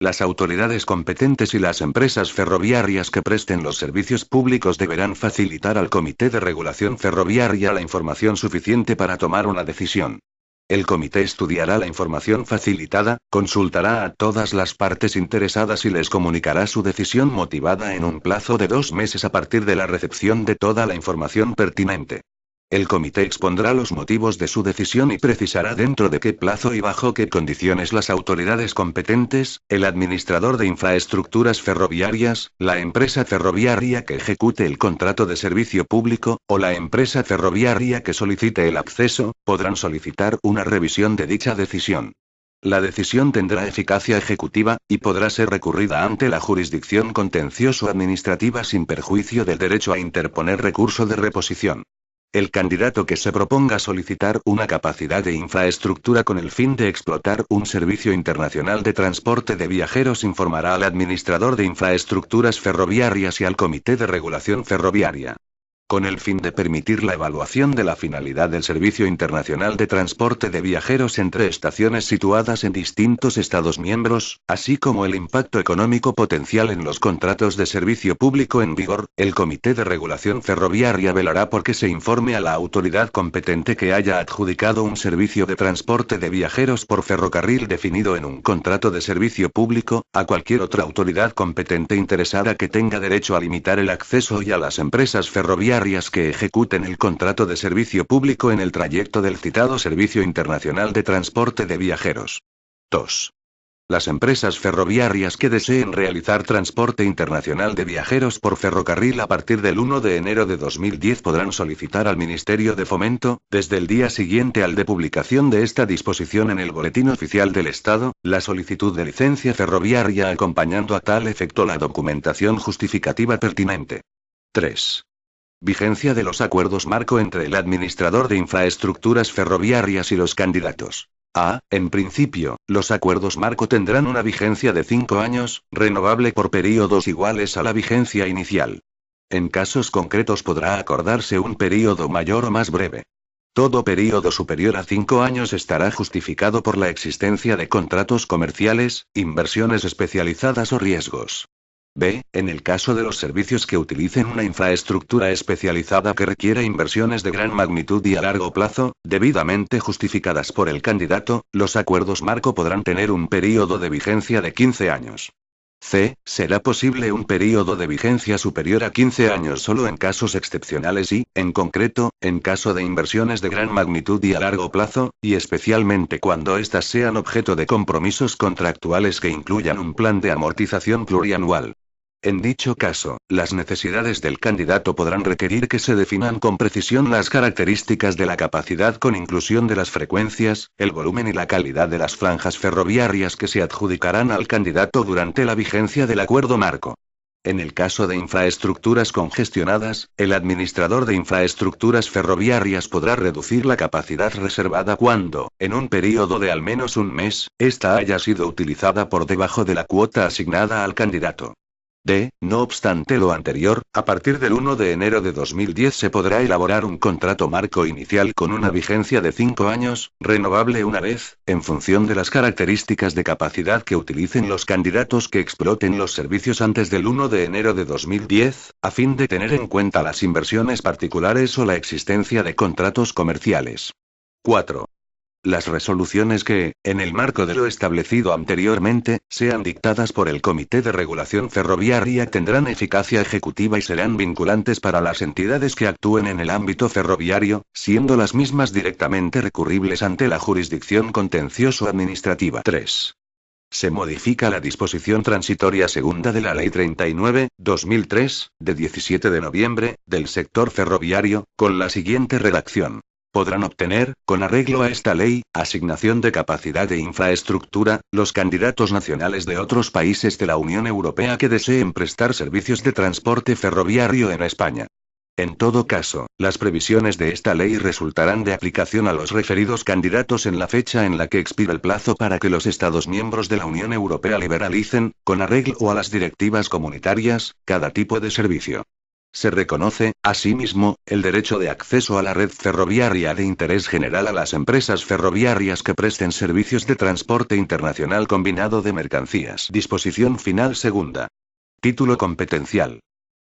Las autoridades competentes y las empresas ferroviarias que presten los servicios públicos deberán facilitar al Comité de Regulación Ferroviaria la información suficiente para tomar una decisión. El comité estudiará la información facilitada, consultará a todas las partes interesadas y les comunicará su decisión motivada en un plazo de 2 meses a partir de la recepción de toda la información pertinente. El comité expondrá los motivos de su decisión y precisará dentro de qué plazo y bajo qué condiciones las autoridades competentes, el administrador de infraestructuras ferroviarias, la empresa ferroviaria que ejecute el contrato de servicio público, o la empresa ferroviaria que solicite el acceso, podrán solicitar una revisión de dicha decisión. La decisión tendrá eficacia ejecutiva, y podrá ser recurrida ante la jurisdicción contencioso-administrativa sin perjuicio del derecho a interponer recurso de reposición. El candidato que se proponga solicitar una capacidad de infraestructura con el fin de explotar un servicio internacional de transporte de viajeros informará al administrador de infraestructuras ferroviarias y al Comité de Regulación Ferroviaria. Con el fin de permitir la evaluación de la finalidad del servicio internacional de transporte de viajeros entre estaciones situadas en distintos Estados miembros, así como el impacto económico potencial en los contratos de servicio público en vigor, el Comité de Regulación Ferroviaria velará por que se informe a la autoridad competente que haya adjudicado un servicio de transporte de viajeros por ferrocarril definido en un contrato de servicio público, a cualquier otra autoridad competente interesada que tenga derecho a limitar el acceso y a las empresas ferroviarias que ejecuten el contrato de servicio público en el trayecto del citado servicio internacional de transporte de viajeros. 2. Las empresas ferroviarias que deseen realizar transporte internacional de viajeros por ferrocarril a partir del 1 de enero de 2010 podrán solicitar al Ministerio de Fomento, desde el día siguiente al de publicación de esta disposición en el Boletín Oficial del Estado, la solicitud de licencia ferroviaria acompañando a tal efecto la documentación justificativa pertinente. 3. Vigencia de los acuerdos marco entre el administrador de infraestructuras ferroviarias y los candidatos. En principio, los acuerdos marco tendrán una vigencia de 5 años, renovable por períodos iguales a la vigencia inicial. En casos concretos podrá acordarse un período mayor o más breve. Todo período superior a 5 años estará justificado por la existencia de contratos comerciales, inversiones especializadas o riesgos. En el caso de los servicios que utilicen una infraestructura especializada que requiera inversiones de gran magnitud y a largo plazo, debidamente justificadas por el candidato, los acuerdos marco podrán tener un período de vigencia de 15 años. Será posible un período de vigencia superior a 15 años solo en casos excepcionales y, en concreto, en caso de inversiones de gran magnitud y a largo plazo, y especialmente cuando éstas sean objeto de compromisos contractuales que incluyan un plan de amortización plurianual. En dicho caso, las necesidades del candidato podrán requerir que se definan con precisión las características de la capacidad con inclusión de las frecuencias, el volumen y la calidad de las franjas ferroviarias que se adjudicarán al candidato durante la vigencia del acuerdo marco. En el caso de infraestructuras congestionadas, el administrador de infraestructuras ferroviarias podrá reducir la capacidad reservada cuando, en un período de al menos un mes, ésta haya sido utilizada por debajo de la cuota asignada al candidato. No obstante lo anterior, a partir del 1 de enero de 2010 se podrá elaborar un contrato marco inicial con una vigencia de 5 años, renovable una vez, en función de las características de capacidad que utilicen los candidatos que exploten los servicios antes del 1 de enero de 2010, a fin de tener en cuenta las inversiones particulares o la existencia de contratos comerciales. 4. Las resoluciones que, en el marco de lo establecido anteriormente, sean dictadas por el Comité de Regulación Ferroviaria tendrán eficacia ejecutiva y serán vinculantes para las entidades que actúen en el ámbito ferroviario, siendo las mismas directamente recurribles ante la jurisdicción contencioso-administrativa. 3. Se modifica la disposición transitoria segunda de la Ley 39/2003, de 17 de noviembre, del sector ferroviario, con la siguiente redacción. Podrán obtener, con arreglo a esta ley, asignación de capacidad de infraestructura, los candidatos nacionales de otros países de la Unión Europea que deseen prestar servicios de transporte ferroviario en España. En todo caso, las previsiones de esta ley resultarán de aplicación a los referidos candidatos en la fecha en la que expira el plazo para que los Estados miembros de la Unión Europea liberalicen, con arreglo a las directivas comunitarias, cada tipo de servicio. Se reconoce, asimismo, el derecho de acceso a la red ferroviaria de interés general a las empresas ferroviarias que presten servicios de transporte internacional combinado de mercancías. Disposición final segunda. Título competencial.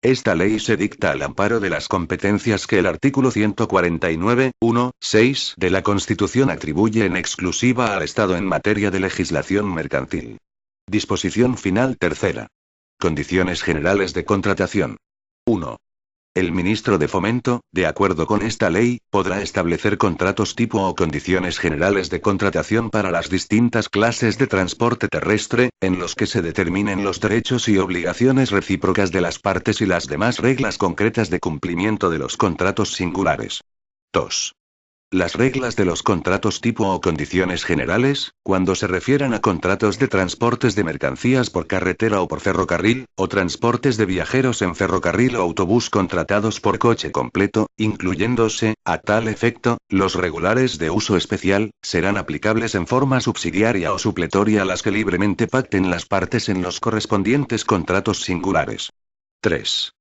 Esta ley se dicta al amparo de las competencias que el artículo 149.1.6 de la Constitución atribuye en exclusiva al Estado en materia de legislación mercantil. Disposición final tercera. Condiciones generales de contratación. 1. El ministro de Fomento, de acuerdo con esta ley, podrá establecer contratos tipo o condiciones generales de contratación para las distintas clases de transporte terrestre, en los que se determinen los derechos y obligaciones recíprocas de las partes y las demás reglas concretas de cumplimiento de los contratos singulares. 2. Las reglas de los contratos tipo o condiciones generales, cuando se refieran a contratos de transportes de mercancías por carretera o por ferrocarril, o transportes de viajeros en ferrocarril o autobús contratados por coche completo, incluyéndose, a tal efecto, los regulares de uso especial, serán aplicables en forma subsidiaria o supletoria a las que libremente pacten las partes en los correspondientes contratos singulares. 3.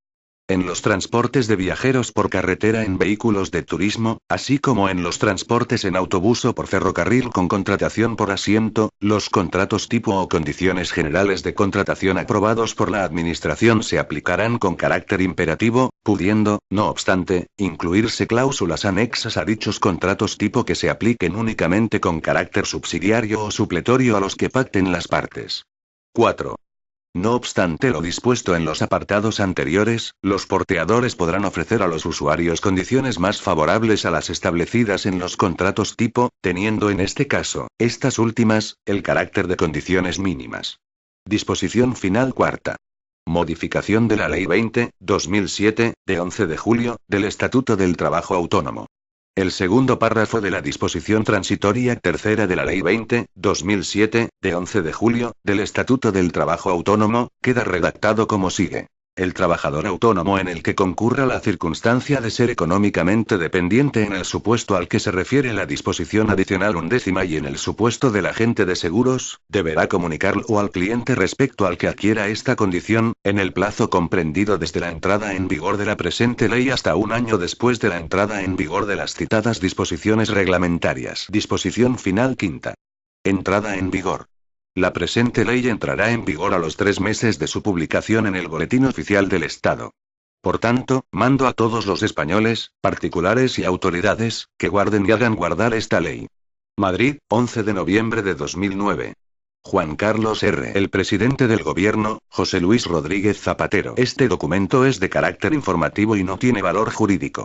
En los transportes de viajeros por carretera en vehículos de turismo, así como en los transportes en autobús o por ferrocarril con contratación por asiento, los contratos tipo o condiciones generales de contratación aprobados por la Administración se aplicarán con carácter imperativo, pudiendo, no obstante, incluirse cláusulas anexas a dichos contratos tipo que se apliquen únicamente con carácter subsidiario o supletorio a los que pacten las partes. 4. No obstante lo dispuesto en los apartados anteriores, los porteadores podrán ofrecer a los usuarios condiciones más favorables a las establecidas en los contratos tipo, teniendo en este caso, estas últimas, el carácter de condiciones mínimas. Disposición final cuarta. Modificación de la Ley 20-2007, de 11 de julio, del Estatuto del Trabajo Autónomo. El segundo párrafo de la disposición transitoria tercera de la Ley 20-2007, de 11 de julio, del Estatuto del Trabajo Autónomo, queda redactado como sigue. El trabajador autónomo en el que concurra la circunstancia de ser económicamente dependiente en el supuesto al que se refiere la disposición adicional 11ª y en el supuesto del agente de seguros, deberá comunicarlo al cliente respecto al que adquiera esta condición, en el plazo comprendido desde la entrada en vigor de la presente ley hasta un año después de la entrada en vigor de las citadas disposiciones reglamentarias. Disposición final quinta. Entrada en vigor. La presente ley entrará en vigor a los 3 meses de su publicación en el Boletín Oficial del Estado. Por tanto, mando a todos los españoles, particulares y autoridades, que guarden y hagan guardar esta ley. Madrid, 11 de noviembre de 2009. Juan Carlos R. El presidente del gobierno, José Luis Rodríguez Zapatero. Este documento es de carácter informativo y no tiene valor jurídico.